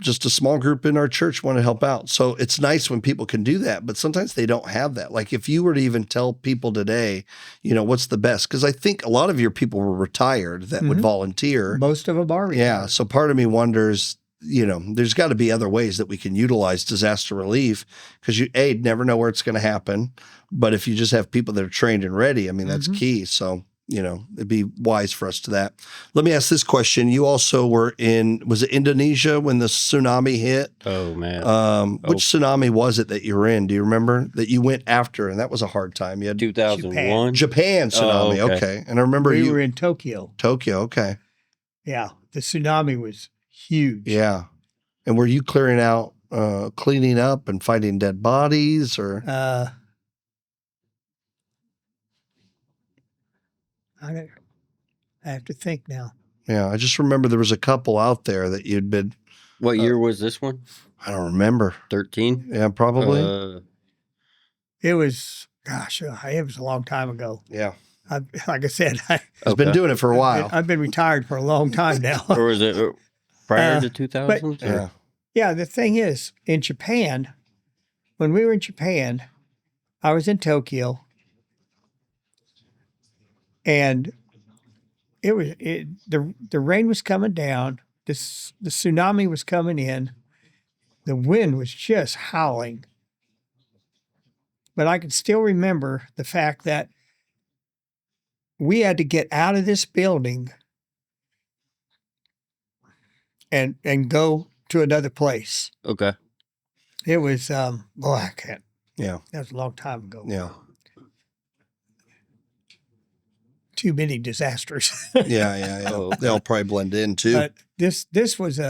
[SPEAKER 2] Just a small group in our church want to help out. So it's nice when people can do that, but sometimes they don't have that. Like if you were to even tell people today, what's the best? Because I think a lot of your people were retired that would volunteer.
[SPEAKER 3] Most of them are retired.
[SPEAKER 2] Yeah. So part of me wonders, there's got to be other ways that we can utilize disaster relief because you never know where it's going to happen. But if you just have people that are trained and ready, that's key. So, it'd be wise for us to that. Let me ask this question. You also were was it Indonesia when the tsunami hit?
[SPEAKER 1] Oh, man.
[SPEAKER 2] Which tsunami was it that you were in? Do you remember that you went after? And that was a hard time. You had
[SPEAKER 1] 2001.
[SPEAKER 2] Japan tsunami.
[SPEAKER 1] Oh,
[SPEAKER 2] okay. And I remember
[SPEAKER 3] we were in Tokyo.
[SPEAKER 2] Okay.
[SPEAKER 3] Yeah. The tsunami was huge.
[SPEAKER 2] Yeah. And were you clearing out, cleaning up and finding dead bodies or?
[SPEAKER 3] I have to think now.
[SPEAKER 2] Yeah. I just remember there was a couple out there that you'd been.
[SPEAKER 1] What year was this one?
[SPEAKER 2] I don't remember.
[SPEAKER 1] 13?
[SPEAKER 2] Yeah, probably.
[SPEAKER 3] It was, it was a long time ago.
[SPEAKER 2] Yeah.
[SPEAKER 3] Like I said,
[SPEAKER 2] I've been doing it for a while.
[SPEAKER 3] I've been retired for a long time now.
[SPEAKER 1] Or was it prior to 2000?
[SPEAKER 2] Yeah.
[SPEAKER 3] Yeah, the thing is, in Japan, when we were in Japan, I was in Tokyo, and the rain was coming down, the tsunami was coming in, the wind was just howling, But I can still remember the fact that we had to get out of this building and go to another place.
[SPEAKER 1] Okay.
[SPEAKER 3] It was, I can't.
[SPEAKER 2] Yeah.
[SPEAKER 3] That was a long time ago.
[SPEAKER 2] Yeah.
[SPEAKER 3] Too many disasters.
[SPEAKER 2] Yeah.
[SPEAKER 1] Oh, okay.
[SPEAKER 2] They all probably blend in too.
[SPEAKER 3] But this was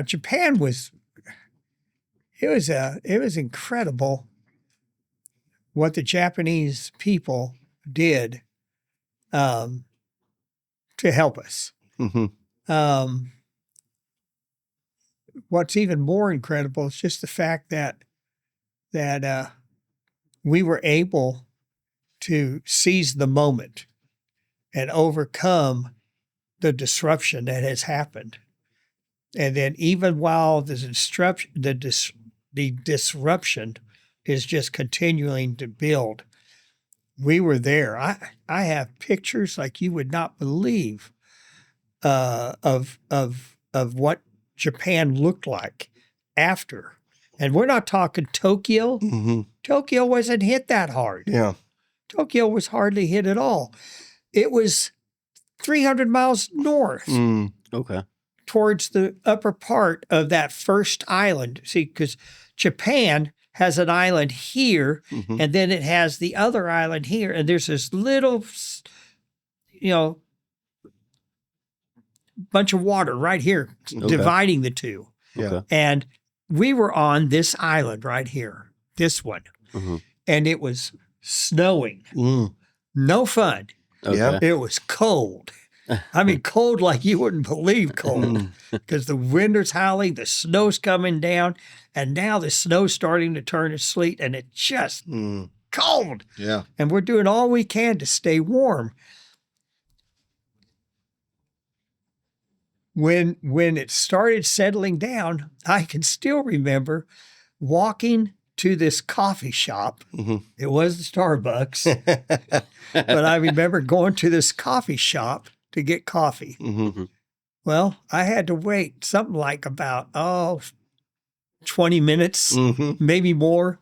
[SPEAKER 3] Japan was, it was incredible what the Japanese people did to help us.
[SPEAKER 2] Mm-hmm.
[SPEAKER 3] What's even more incredible is just the fact that we were able to seize the moment and overcome the disruption that has happened. And then even while the disruption is just continuing to build, we were there. I have pictures like you would not believe of what Japan looked like after. And we're not talking Tokyo.
[SPEAKER 2] Mm-hmm.
[SPEAKER 3] Tokyo wasn't hit that hard.
[SPEAKER 2] Yeah.
[SPEAKER 3] Tokyo was hardly hit at all. It was 300 miles north
[SPEAKER 1] Okay.
[SPEAKER 3] towards the upper part of that first island. See, because Japan has an island here,
[SPEAKER 2] Mm-hmm.
[SPEAKER 3] and then it has the other island here, and there's this little, bunch of water right here dividing the two.
[SPEAKER 2] Yeah.
[SPEAKER 1] Okay.
[SPEAKER 3] And we were on this island right here, this one,
[SPEAKER 1] Mm-hmm.
[SPEAKER 3] and it was snowing.
[SPEAKER 2] Mm.
[SPEAKER 3] No fun.
[SPEAKER 1] Okay.
[SPEAKER 2] Yeah.
[SPEAKER 3] It was cold. I mean, cold like you wouldn't believe cold, because the wind is howling, the snow's coming down, and now the snow's starting to turn to sleet, and it's just cold.
[SPEAKER 2] Yeah.
[SPEAKER 3] And we're doing all we can to stay warm. When it started settling down, I can still remember walking to this coffee shop.
[SPEAKER 2] Mm-hmm.
[SPEAKER 3] It was the Starbucks, but I remember going to this coffee shop to get coffee.
[SPEAKER 2] Mm-hmm.
[SPEAKER 3] Well, I had to wait something like about 20 minutes,
[SPEAKER 2] Mm-hmm.
[SPEAKER 3] maybe more,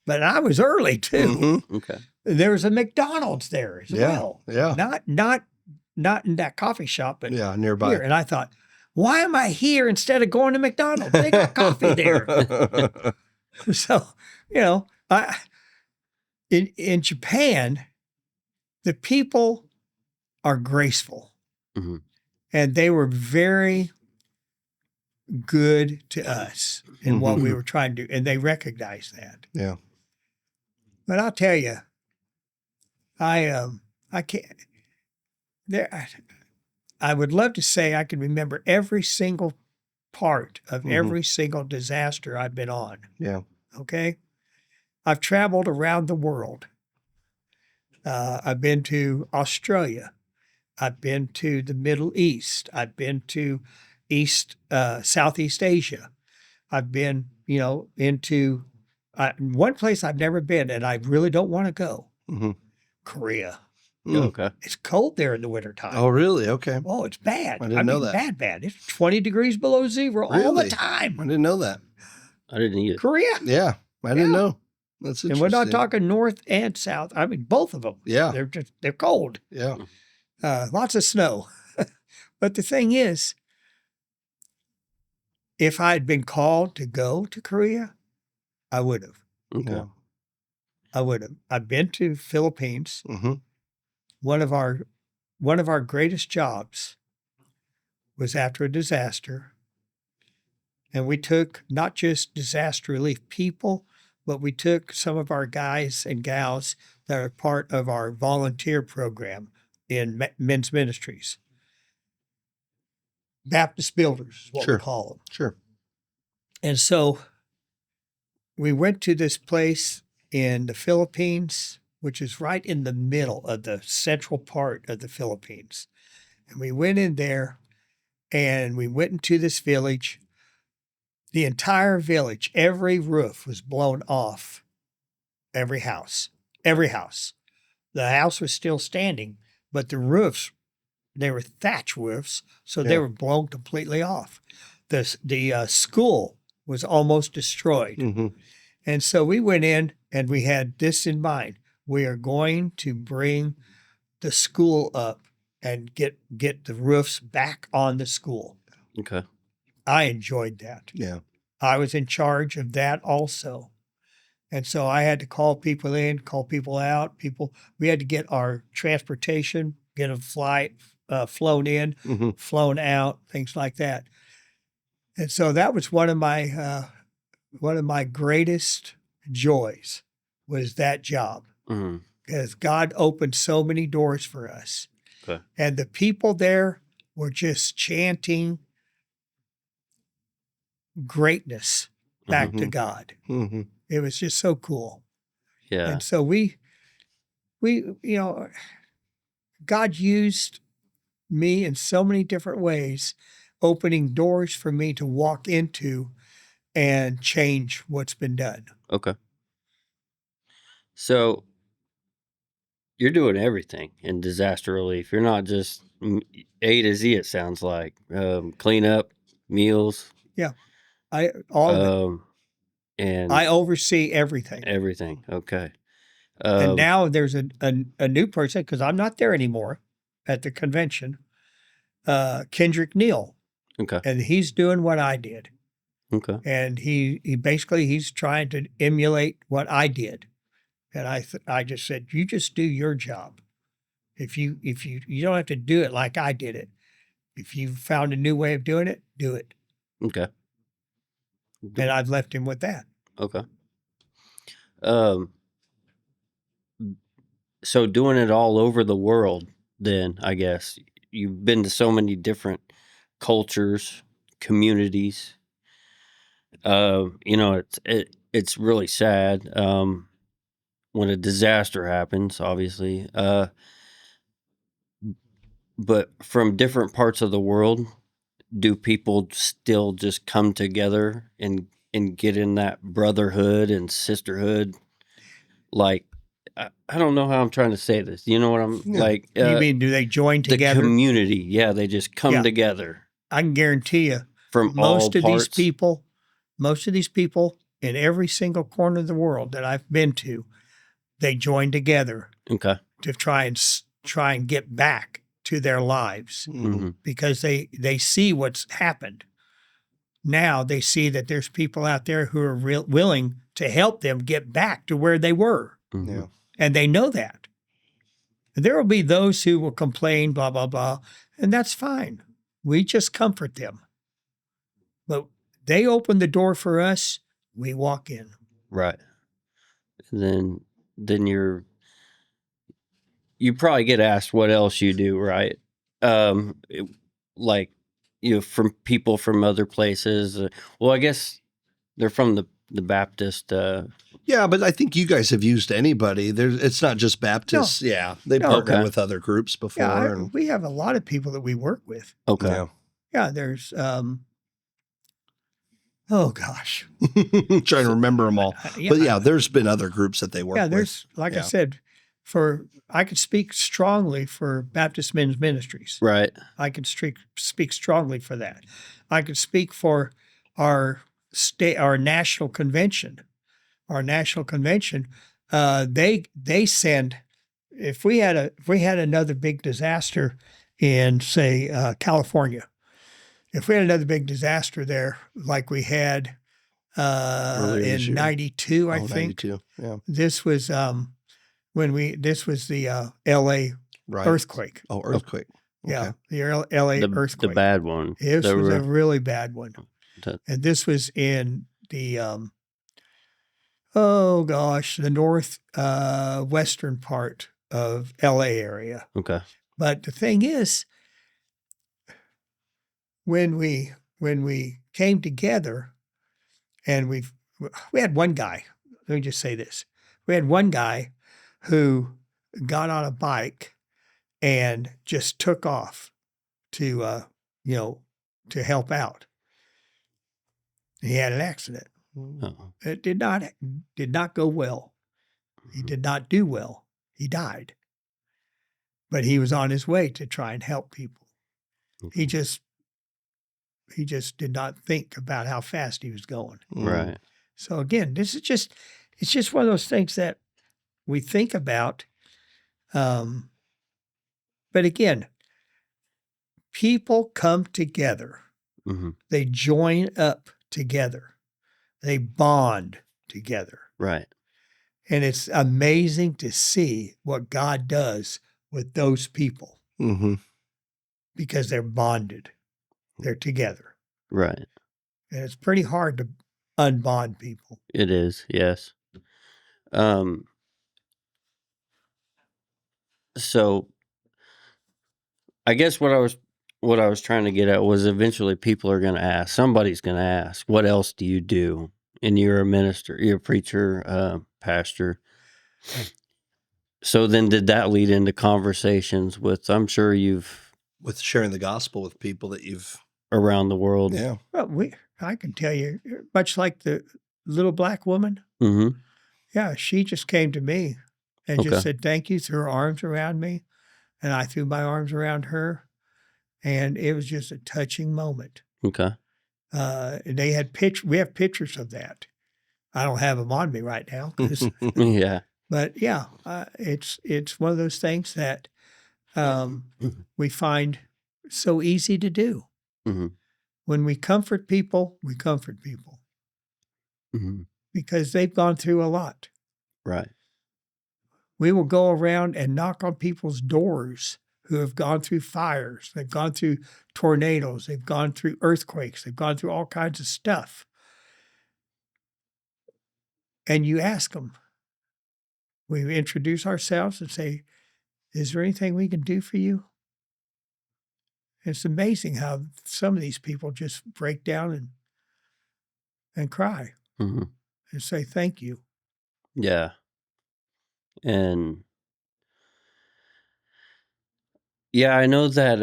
[SPEAKER 3] but I was early too.
[SPEAKER 2] Mm-hmm.
[SPEAKER 1] Okay.
[SPEAKER 3] There was a McDonald's there as
[SPEAKER 2] Yeah.
[SPEAKER 3] well.
[SPEAKER 2] Yeah.
[SPEAKER 3] Not in that coffee shop, but
[SPEAKER 2] Yeah. Nearby.
[SPEAKER 3] here. And I thought, why am I here instead of going to McDonald's? They got coffee there. So, in Japan, the people are graceful.
[SPEAKER 1] Mm-hmm.
[SPEAKER 3] And they were very good to us in what we were trying to do. And they recognized that.
[SPEAKER 2] Yeah.
[SPEAKER 3] But I'll tell you, I can't. I would love to say I can remember every single part of every single disaster I've been on.
[SPEAKER 2] Yeah.
[SPEAKER 3] Okay? I've traveled around the world. I've been to Australia. I've been to the Middle East. I've been to Southeast Asia. I've been, into one place I've never been, and I really don't want to go.
[SPEAKER 2] Mm-hmm.
[SPEAKER 3] Korea.
[SPEAKER 1] Okay.
[SPEAKER 3] It's cold there in the wintertime.
[SPEAKER 2] Oh, really? Okay.
[SPEAKER 3] Oh, it's bad.
[SPEAKER 2] I didn't know that.
[SPEAKER 3] Bad. It's 20 degrees below zero all the
[SPEAKER 2] Really?
[SPEAKER 3] time.
[SPEAKER 2] I didn't know that.
[SPEAKER 1] I didn't either.
[SPEAKER 3] Korea.
[SPEAKER 2] Yeah. I didn't know. That's interesting.
[SPEAKER 3] And we're not talking north and south. I mean, both of them.
[SPEAKER 2] Yeah.
[SPEAKER 3] They're cold.
[SPEAKER 2] Yeah.
[SPEAKER 3] Lots of snow. But the thing is, if I had been called to go to Korea, I would have.
[SPEAKER 1] Okay.
[SPEAKER 2] Yeah.
[SPEAKER 3] I would have. I've been to Philippines.
[SPEAKER 2] Mm-hmm.
[SPEAKER 3] One of our greatest jobs was after a disaster. And we took not just disaster relief people, but we took some of our guys and gals that are part of our volunteer program in men's ministries. Baptist builders is what
[SPEAKER 2] Sure.
[SPEAKER 3] we call them.
[SPEAKER 2] Sure.
[SPEAKER 3] And so we went to this place in the Philippines, which is right in the middle of the central part of the Philippines. And we went in there and we went into this village. The entire village, every roof was blown off. Every house. The house was still standing, but the roofs, they were thatch roofs, so they
[SPEAKER 2] Yeah.
[SPEAKER 3] were blown completely off. The school was almost destroyed.
[SPEAKER 2] Mm-hmm.
[SPEAKER 3] And so we went in and we had this in mind. We are going to bring the school up and get the roofs back on the school.
[SPEAKER 1] Okay.
[SPEAKER 3] I enjoyed that.
[SPEAKER 2] Yeah.
[SPEAKER 3] I was in charge of that also. And so I had to call people in, call people out. We had to get our transportation, get a flight flown in,
[SPEAKER 2] Mhm.
[SPEAKER 3] flown out, things like that. And so that was one of my greatest joys was that job,
[SPEAKER 1] Mhm.
[SPEAKER 3] because God opened so many doors for us.
[SPEAKER 1] Okay.
[SPEAKER 3] And the people there were just chanting greatness back to
[SPEAKER 2] Mhm.
[SPEAKER 3] God.
[SPEAKER 2] Mhm.
[SPEAKER 3] It was just so cool.
[SPEAKER 1] Yeah.
[SPEAKER 3] And so we, God used me in so many different ways, opening doors for me to walk into and change what's been done.
[SPEAKER 1] Okay. So you're doing everything in disaster relief. You're not just A to Z. It sounds like cleanup, meals,
[SPEAKER 3] All of it.
[SPEAKER 1] and
[SPEAKER 3] I oversee everything.
[SPEAKER 1] everything. Okay.
[SPEAKER 3] And now there's a new person, because I'm not there anymore at the convention, Kendrick Neal,
[SPEAKER 1] Okay.
[SPEAKER 3] and he's doing what I did.
[SPEAKER 1] Okay.
[SPEAKER 3] And he basically he's trying to emulate what I did. And I just said, you just do your job. If you don't have to do it like I did it. If you found a new way of doing it, do it.
[SPEAKER 1] Okay.
[SPEAKER 3] And I've left him with that.
[SPEAKER 1] Okay. So doing it all over the world, then I guess you've been to so many different cultures, communities. It's really sad when a disaster happens, obviously. But from different parts of the world, do people still just come together and get in that brotherhood and sisterhood? Like, I don't know how I'm trying to say this. You know what I'm like?
[SPEAKER 3] You mean, do they join
[SPEAKER 1] The
[SPEAKER 3] together?
[SPEAKER 1] community, yeah, they just come together
[SPEAKER 3] I can guarantee you,
[SPEAKER 1] from all parts.
[SPEAKER 3] most of these people in every single corner of the world that I've been to, they join together
[SPEAKER 1] Okay.
[SPEAKER 3] to try and get back to their lives,
[SPEAKER 1] Mm-hmm.
[SPEAKER 3] because they see what's happened. Now they see that there's people out there who are willing to help them get back to where they were.
[SPEAKER 1] Mm-hmm.
[SPEAKER 2] Yeah.
[SPEAKER 3] And they know that. There will be those who will complain, blah, blah, blah, and that's fine. We just comfort them. But they open the door for us, we walk in.
[SPEAKER 1] Right. And then you probably get asked what else you do, right? Like, from people from other places. Well, I guess they're from the Baptist.
[SPEAKER 2] Yeah, but I think you guys have used anybody. It's not just Baptists. Yeah, they partner
[SPEAKER 1] Okay.
[SPEAKER 2] with other groups before.
[SPEAKER 3] Yeah, we have a lot of people that we work with.
[SPEAKER 1] Okay.
[SPEAKER 2] Yeah.
[SPEAKER 3] Yeah, there's, oh gosh.
[SPEAKER 2] Trying to remember them all.
[SPEAKER 3] Yeah.
[SPEAKER 2] But yeah, there's been other groups that they work
[SPEAKER 3] Yeah,
[SPEAKER 2] with.
[SPEAKER 3] there's, like I said, I could speak strongly for Baptist Men's Ministries.
[SPEAKER 1] Right. I
[SPEAKER 3] could speak strongly for that. I could speak for our national convention. Our national convention, they send, if we had another big disaster in, say, California, if we had another big disaster there like we had in 92, I think.
[SPEAKER 2] 92. Yeah.
[SPEAKER 3] This was this was the LA earthquake.
[SPEAKER 2] Oh, earthquake.
[SPEAKER 3] Yeah, the LA earthquake.
[SPEAKER 1] The bad one.
[SPEAKER 3] This was a really bad one. And this was in the the north western part of LA area.
[SPEAKER 1] Okay.
[SPEAKER 3] But the thing is, when we came together, and we had one guy, let me just say this. We had one guy who got on a bike and just took off to help out. He had an accident.
[SPEAKER 1] Uh-oh.
[SPEAKER 3] It did not go well. He did not do well. He died. But he was on his way to try and help people.
[SPEAKER 1] Okay.
[SPEAKER 3] He just did not think about how fast he was going.
[SPEAKER 1] Right.
[SPEAKER 3] So again, it's just one of those things that we think about. But again, people come together.
[SPEAKER 1] Mm-hmm.
[SPEAKER 3] They join up together. They bond together.
[SPEAKER 1] Right.
[SPEAKER 3] And it's amazing to see what God does with those people
[SPEAKER 2] Mm-hmm.
[SPEAKER 3] because they're bonded. They're together.
[SPEAKER 1] Right.
[SPEAKER 3] And it's pretty hard to unbond people.
[SPEAKER 1] It is, yes. So I guess what I was trying to get at was eventually people are going to ask. Somebody's going to ask, "What else do you do?" And you're a minister, you're a preacher, pastor. So then, did that lead into conversations with? I'm sure you've
[SPEAKER 2] With sharing the gospel with people that you've
[SPEAKER 1] around the world.
[SPEAKER 2] yeah.
[SPEAKER 3] Well, I can tell you, much like the little black woman.
[SPEAKER 1] Mm-hmm.
[SPEAKER 3] Yeah, she just came to me and
[SPEAKER 1] Okay.
[SPEAKER 3] just said thank you, threw her arms around me, and I threw my arms around her, and it was just a touching moment.
[SPEAKER 1] Okay.
[SPEAKER 3] They had we have pictures of that. I don't have them on me right now,
[SPEAKER 1] Yeah.
[SPEAKER 3] but yeah, it's one of those things that we find so easy to do.
[SPEAKER 1] Mm-hmm.
[SPEAKER 3] When we comfort people
[SPEAKER 1] Mm-hmm.
[SPEAKER 3] because they've gone through a lot.
[SPEAKER 1] Right.
[SPEAKER 3] We will go around and knock on people's doors who have gone through fires, they've gone through tornadoes, they've gone through earthquakes, they've gone through all kinds of stuff. And you ask them, we introduce ourselves and say, is there anything we can do for you? It's amazing how some of these people just break down and cry
[SPEAKER 1] Mm-hmm.
[SPEAKER 3] and say thank you.
[SPEAKER 1] Yeah. And yeah, I know that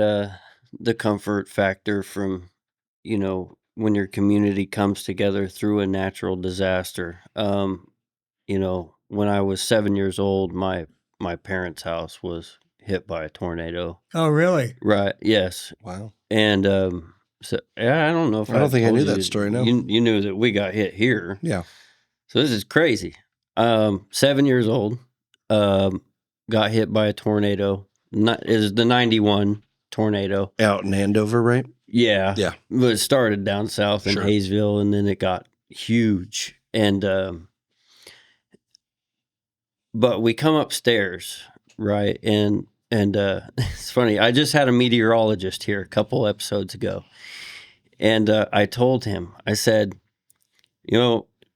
[SPEAKER 1] the comfort factor from, when your community comes together through a natural disaster. When I was 7 years old, my parents' house was hit by a tornado.
[SPEAKER 3] Oh, really?
[SPEAKER 1] Right. Yes.
[SPEAKER 2] Wow.
[SPEAKER 1] And so yeah, I don't know if
[SPEAKER 2] I don't think I
[SPEAKER 1] told
[SPEAKER 2] knew
[SPEAKER 1] you
[SPEAKER 2] that story, no.
[SPEAKER 1] You knew that we got hit here.
[SPEAKER 2] Yeah.
[SPEAKER 1] So this is crazy. 7 years old, got hit by a tornado. Is the 91 tornado
[SPEAKER 2] Out in Andover, right?
[SPEAKER 1] Yeah.
[SPEAKER 2] Yeah.
[SPEAKER 1] It started down south in
[SPEAKER 2] Sure.
[SPEAKER 1] Hayesville, and then it got huge. And but we come upstairs, right? And it's funny. I just had a meteorologist here a couple episodes ago, and I told him, I said,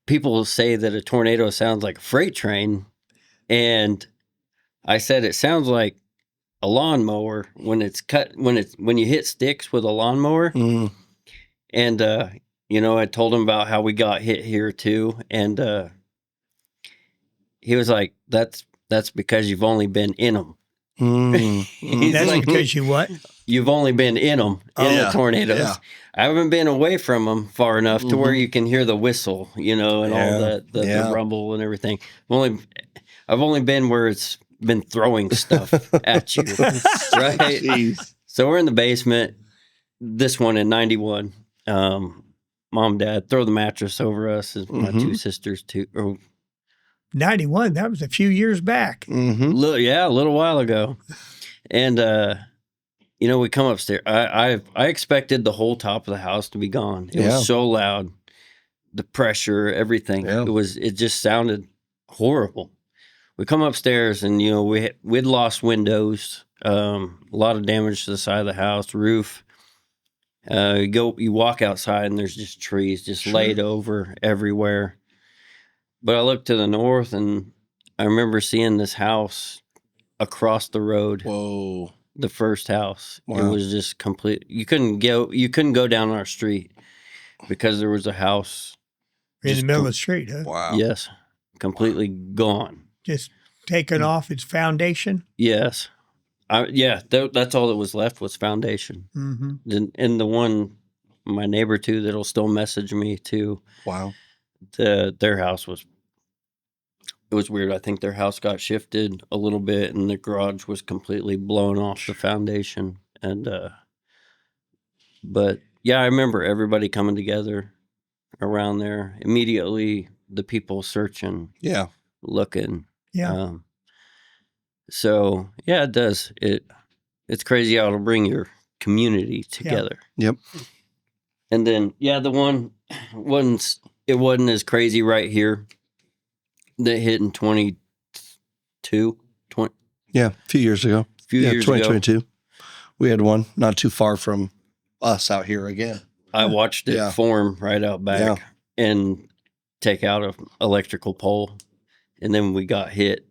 [SPEAKER 1] people say that a tornado sounds like a freight train, and I said it sounds like a lawnmower when you hit sticks with a lawnmower.
[SPEAKER 2] Mm.
[SPEAKER 1] And I told him about how we got hit here too, and he was like, "That's because you've only been in them."
[SPEAKER 2] Mm.
[SPEAKER 1] He's
[SPEAKER 3] That's
[SPEAKER 1] like,
[SPEAKER 3] because you what?
[SPEAKER 1] "You've only been in them, in
[SPEAKER 2] yeah,
[SPEAKER 1] the tornadoes.
[SPEAKER 2] yeah.
[SPEAKER 1] I haven't been away from them far enough to where
[SPEAKER 2] Mhm.
[SPEAKER 1] you can hear the whistle, and all
[SPEAKER 2] Yeah,
[SPEAKER 1] the
[SPEAKER 2] yeah.
[SPEAKER 1] rumble and everything. I've only been where it's been throwing stuff at you, right?
[SPEAKER 2] Jeez.
[SPEAKER 1] So we're in the basement. This one in 91. Mom, Dad, throw the mattress over us. And my two sisters too.
[SPEAKER 3] 91, that was a few years back.
[SPEAKER 2] Mm-hmm.
[SPEAKER 1] A little while ago. And we come upstairs. I expected the whole top of the house to be gone. It was so loud, the pressure, everything.
[SPEAKER 2] Yeah.
[SPEAKER 1] It just sounded horrible. We come upstairs, and we'd lost windows, a lot of damage to the side of the house, roof. You walk outside, and there's just trees just laid over everywhere. But I looked to the north, and I remember seeing this house across the road.
[SPEAKER 2] Whoa.
[SPEAKER 1] The first house.
[SPEAKER 2] Wow.
[SPEAKER 1] It was just complete. You couldn't go down our street because there was a house
[SPEAKER 3] In the middle of the street, huh?
[SPEAKER 2] Wow.
[SPEAKER 1] Yes, completely gone.
[SPEAKER 3] Just taken off its foundation.
[SPEAKER 1] Yes. That's all that was left was foundation.
[SPEAKER 3] Mm-hmm.
[SPEAKER 1] And the one, my neighbor too, that'll still message me too.
[SPEAKER 2] Wow.
[SPEAKER 1] Their house was weird. I think their house got shifted a little bit, and the garage was completely blown off the foundation. And but yeah, I remember everybody coming together, around there. Immediately, the people searching,
[SPEAKER 2] Yeah.
[SPEAKER 1] looking.
[SPEAKER 3] Yeah.
[SPEAKER 1] So yeah, it does. It's crazy how it'll bring your community together.
[SPEAKER 2] Yep.
[SPEAKER 1] And then the it wasn't as crazy right here that hit in 20.
[SPEAKER 2] Yeah. A few years ago.
[SPEAKER 1] Few years ago.
[SPEAKER 2] 2022. We had one not too far from us out here again.
[SPEAKER 1] I watched it form right out back and take out an electrical pole. And then we got hit.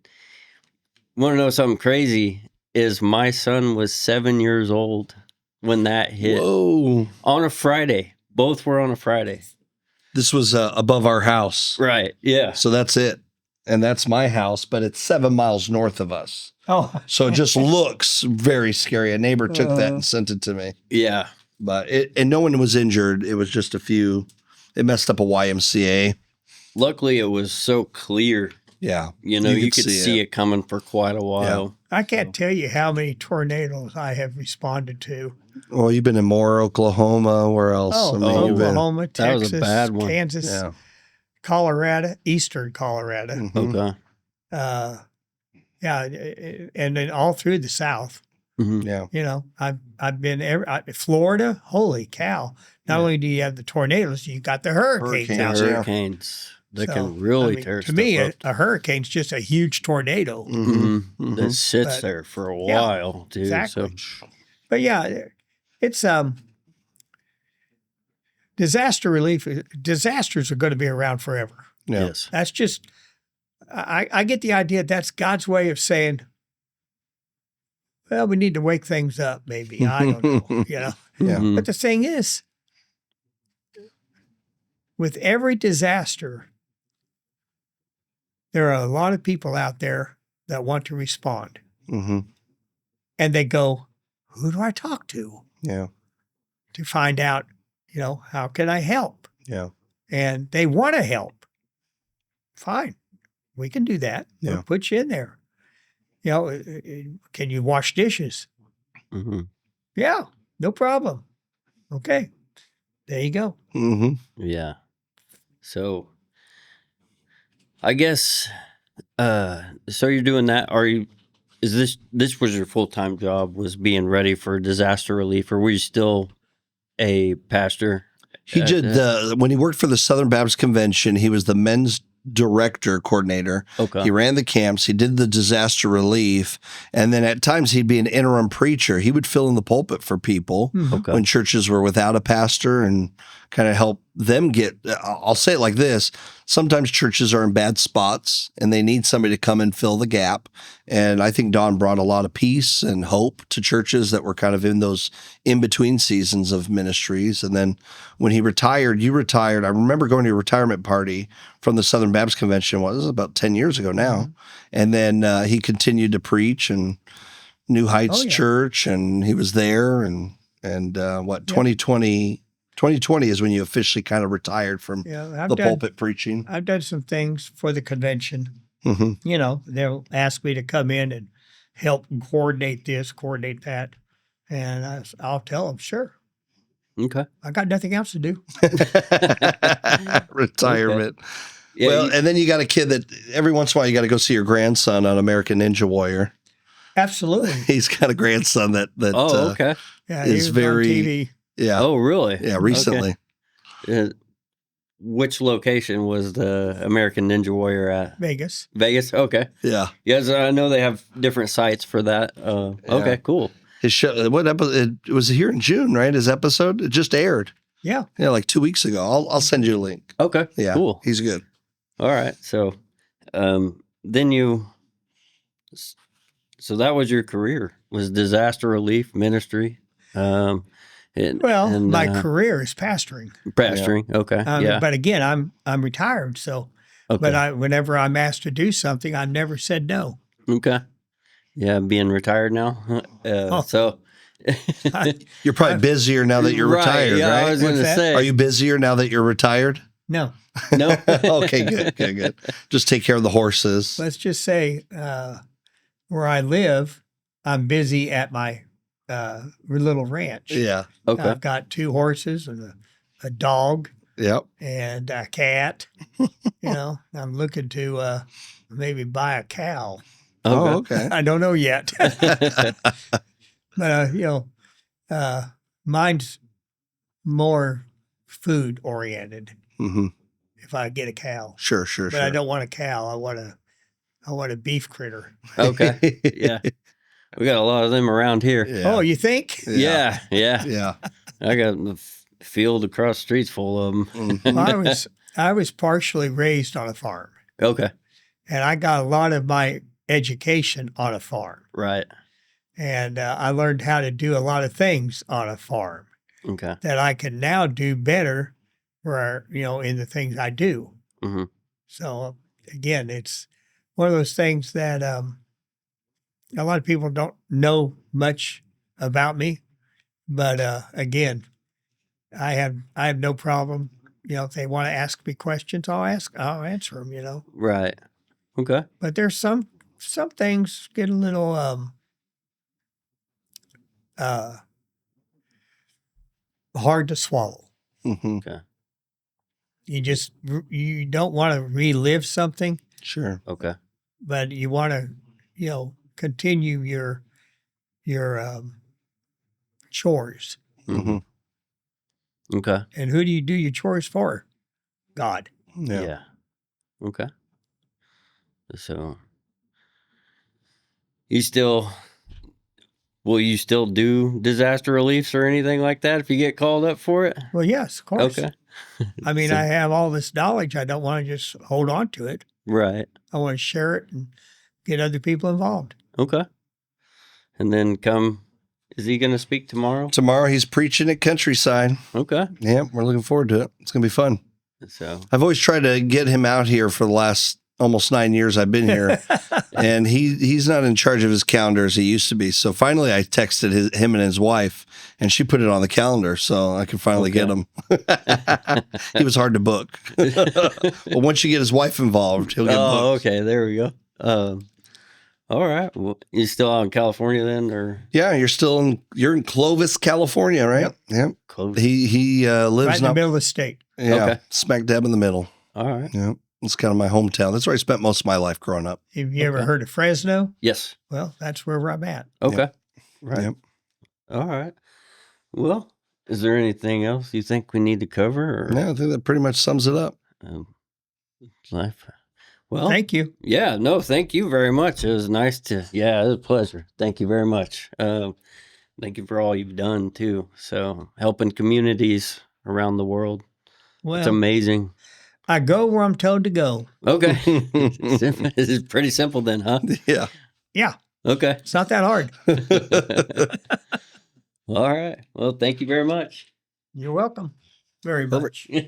[SPEAKER 1] Want to know something crazy? Is my son was 7 years old when that hit.
[SPEAKER 2] Whoa.
[SPEAKER 1] On a Friday. Both were on a Friday.
[SPEAKER 2] This was above our house.
[SPEAKER 1] Right. Yeah.
[SPEAKER 2] So that's it. And that's my house, but it's 7 miles north of us.
[SPEAKER 3] Oh.
[SPEAKER 2] So it just looks very scary. A neighbor took that and sent it to me.
[SPEAKER 1] Yeah.
[SPEAKER 2] But and no one was injured. It was just a few. It messed up a YMCA.
[SPEAKER 1] Luckily, it was so clear.
[SPEAKER 2] Yeah.
[SPEAKER 1] You know, you could see it coming for quite a while.
[SPEAKER 3] Yeah. I can't tell you how many tornadoes I have responded to.
[SPEAKER 2] Well, you've been in Moore, Oklahoma. Where else?
[SPEAKER 3] Oh, Oklahoma, Texas,
[SPEAKER 1] that was a bad one.
[SPEAKER 3] Kansas, Colorado, eastern Colorado.
[SPEAKER 2] Mm-hmm.
[SPEAKER 1] Okay.
[SPEAKER 3] And then all through the South.
[SPEAKER 2] Mm-hmm. Yeah.
[SPEAKER 3] You know, I've been Florida. Holy cow! Not only do you have the tornadoes, you got the hurricanes out there.
[SPEAKER 1] Hurricanes. They can really tear stuff
[SPEAKER 3] up. To me, a hurricane's just a huge tornado.
[SPEAKER 1] Mm-hmm. Mm-hmm. That sits there for a while, too.
[SPEAKER 3] Exactly. So. But yeah, it's disaster relief. Disasters are going to be around forever.
[SPEAKER 2] Yeah.
[SPEAKER 1] Yes.
[SPEAKER 3] That's just, I get the idea that's God's way of saying, well, we need to wake things up, maybe. I don't know, you know.
[SPEAKER 2] Yeah.
[SPEAKER 1] Mm-hmm.
[SPEAKER 3] But the thing is, with every disaster, there are a lot of people out there that want to respond.
[SPEAKER 2] Mm-hmm.
[SPEAKER 3] And they go, who do I talk to?
[SPEAKER 2] Yeah.
[SPEAKER 3] To find out, you know, how can I help?
[SPEAKER 2] Yeah.
[SPEAKER 3] And they want to help. Fine. We can do that.
[SPEAKER 2] Yeah.
[SPEAKER 3] We'll put you in there. You know, can you wash dishes?
[SPEAKER 1] Mm-hmm.
[SPEAKER 3] Yeah, no problem. Okay. There you go.
[SPEAKER 2] Mm-hmm.
[SPEAKER 1] Yeah. So I guess, so you're doing that. Is this was your full-time job, was being ready for disaster relief, or were you still a pastor?
[SPEAKER 2] He did when he worked for the Southern Baptist Convention, he was the men's director coordinator.
[SPEAKER 1] Okay.
[SPEAKER 2] He ran the camps. He did the disaster relief. And then at times he'd be an interim preacher. He would fill in the pulpit for people when churches were without a pastor and kind of help them get, I'll say it like this. Sometimes churches are in bad spots and they need somebody to come and fill the gap. And I think Don brought a lot of peace and hope to churches that were kind of in those in-between seasons of ministries. And then when he retired, you retired. I remember going to a retirement party from the Southern Baptist Convention. Well, this is about 10 years ago now. Mm-hmm. And then he continued to preach in New Heights Church, and he was there. And 2020 is when you officially kind of retired from pulpit preaching.
[SPEAKER 3] I've done some things for the convention.
[SPEAKER 2] Mm-hmm.
[SPEAKER 3] You know, they'll ask me to come in and help coordinate this, coordinate that. And I'll tell them, sure.
[SPEAKER 1] Okay.
[SPEAKER 3] I got nothing else to do.
[SPEAKER 2] Retirement. Okay. Yeah, and then you got a kid that every once in a while you got to go see your grandson on American Ninja Warrior.
[SPEAKER 3] Absolutely.
[SPEAKER 2] He's got a grandson that
[SPEAKER 1] okay.
[SPEAKER 3] Yeah,
[SPEAKER 2] is very
[SPEAKER 3] on TV.
[SPEAKER 2] Yeah.
[SPEAKER 1] Oh, really?
[SPEAKER 2] Yeah, recently.
[SPEAKER 1] Okay. Which location was the American Ninja Warrior at?
[SPEAKER 3] Vegas.
[SPEAKER 1] Vegas? Okay.
[SPEAKER 2] Yeah.
[SPEAKER 1] Yes, I know they have different sites for that. Okay, cool.
[SPEAKER 2] His show, what episode? It was here in June, right? His episode? It just aired.
[SPEAKER 3] Yeah.
[SPEAKER 2] Yeah, like 2 weeks ago. I'll send you a link.
[SPEAKER 1] Okay.
[SPEAKER 2] Yeah.
[SPEAKER 1] Cool.
[SPEAKER 2] He's good.
[SPEAKER 1] All right. So then so that was your career, was disaster relief ministry.
[SPEAKER 3] My career is pastoring.
[SPEAKER 1] Pastoring, yeah. Okay.
[SPEAKER 3] But again, I'm retired, so. Okay. But whenever I'm asked to do something, I never said no.
[SPEAKER 1] Okay. Yeah, being retired now. So.
[SPEAKER 2] You're probably busier now that you're retired, right?
[SPEAKER 1] I was going to say.
[SPEAKER 2] Are you busier now that you're retired?
[SPEAKER 3] No.
[SPEAKER 1] No.
[SPEAKER 2] Okay, good. Just take care of the horses.
[SPEAKER 3] Let's just say where I live, I'm busy at my little ranch.
[SPEAKER 2] Yeah.
[SPEAKER 1] Okay.
[SPEAKER 3] I've got 2 horses and a dog.
[SPEAKER 2] Yep.
[SPEAKER 3] and a cat. I'm looking to maybe buy a cow.
[SPEAKER 2] Oh, okay.
[SPEAKER 3] I don't know yet. But, mine's more food oriented
[SPEAKER 2] Mm-hmm.
[SPEAKER 3] if I get a cow.
[SPEAKER 2] Sure.
[SPEAKER 3] But I don't want a cow. I want a beef critter.
[SPEAKER 1] Okay. Yeah. We got a lot of them around here.
[SPEAKER 2] Yeah.
[SPEAKER 3] Oh, you think?
[SPEAKER 1] Yeah.
[SPEAKER 2] Yeah.
[SPEAKER 1] I got the field across the streets full of them.
[SPEAKER 2] Mhm.
[SPEAKER 3] Well, I was partially raised on a farm,
[SPEAKER 1] Okay.
[SPEAKER 3] and I got a lot of my education on a farm.
[SPEAKER 1] Right.
[SPEAKER 3] And I learned how to do a lot of things on a farm
[SPEAKER 1] Okay.
[SPEAKER 3] that I can now do better in the things I do.
[SPEAKER 1] Mm-hmm.
[SPEAKER 3] So again, it's one of those things that a lot of people don't know much about me, but again, I have no problem. If they want to ask me questions, I'll answer them.
[SPEAKER 1] Right. Okay.
[SPEAKER 3] But there's some things get a little hard to swallow.
[SPEAKER 2] Mhm.
[SPEAKER 1] Okay.
[SPEAKER 3] You don't want to relive something,
[SPEAKER 2] Sure.
[SPEAKER 1] Okay.
[SPEAKER 3] but you want to, continue your chores.
[SPEAKER 2] Mm-hmm.
[SPEAKER 1] Okay.
[SPEAKER 3] And who do you do your chores for? God.
[SPEAKER 2] Yeah.
[SPEAKER 1] Okay. So will you still do disaster reliefs or anything like that if you get called up for it?
[SPEAKER 3] Well, yes, of course.
[SPEAKER 1] Okay.
[SPEAKER 3] I mean,
[SPEAKER 1] So-
[SPEAKER 3] I have all this knowledge. I don't want to just hold on to it.
[SPEAKER 1] Right.
[SPEAKER 3] I want to share it and get other people involved.
[SPEAKER 1] Okay. And then is he going to speak tomorrow?
[SPEAKER 2] Tomorrow he's preaching at Countryside.
[SPEAKER 1] Okay.
[SPEAKER 2] Yeah, we're looking forward to it. It's going to be fun.
[SPEAKER 1] So,
[SPEAKER 2] I've always tried to get him out here for the last almost 9 years I've been here. And he's not in charge of his calendar as he used to be. So finally I texted him and his wife, and she put it on the calendar so I could finally get him. He was hard to book. But once you get his wife involved, he'll get booked.
[SPEAKER 1] okay. There we go. All right. Well, you still out in California then, or
[SPEAKER 2] Yeah, you're in Clovis, California, right? Yep.
[SPEAKER 1] Clovis?
[SPEAKER 2] He lives
[SPEAKER 3] Right in the middle of the state.
[SPEAKER 1] Okay.
[SPEAKER 2] smack dab in the middle.
[SPEAKER 1] All right.
[SPEAKER 2] Yeah. It's kind of my hometown. That's where I spent most of my life growing up.
[SPEAKER 3] Have you ever heard of Fresno?
[SPEAKER 1] Yes.
[SPEAKER 3] Well, that's where I'm at.
[SPEAKER 1] Okay.
[SPEAKER 2] Yep.
[SPEAKER 1] Right.
[SPEAKER 2] Yep.
[SPEAKER 1] All right. Well, is there anything else you think we need to cover? Or,
[SPEAKER 2] Yeah, I think that pretty much sums it up.
[SPEAKER 1] Life. Well,
[SPEAKER 3] Thank you.
[SPEAKER 1] yeah, no, thank you very much. It was nice it was a pleasure. Thank you very much. Thank you for all you've done too. So helping communities around the world. It's
[SPEAKER 3] Well,
[SPEAKER 1] amazing.
[SPEAKER 3] I go where I'm told to go.
[SPEAKER 1] Okay. It's pretty simple then, huh?
[SPEAKER 2] Yeah.
[SPEAKER 3] Yeah,
[SPEAKER 1] Okay.
[SPEAKER 3] it's not that hard.
[SPEAKER 1] All right. Well, thank you very much.
[SPEAKER 3] You're welcome. Very
[SPEAKER 2] Perfect.
[SPEAKER 3] much.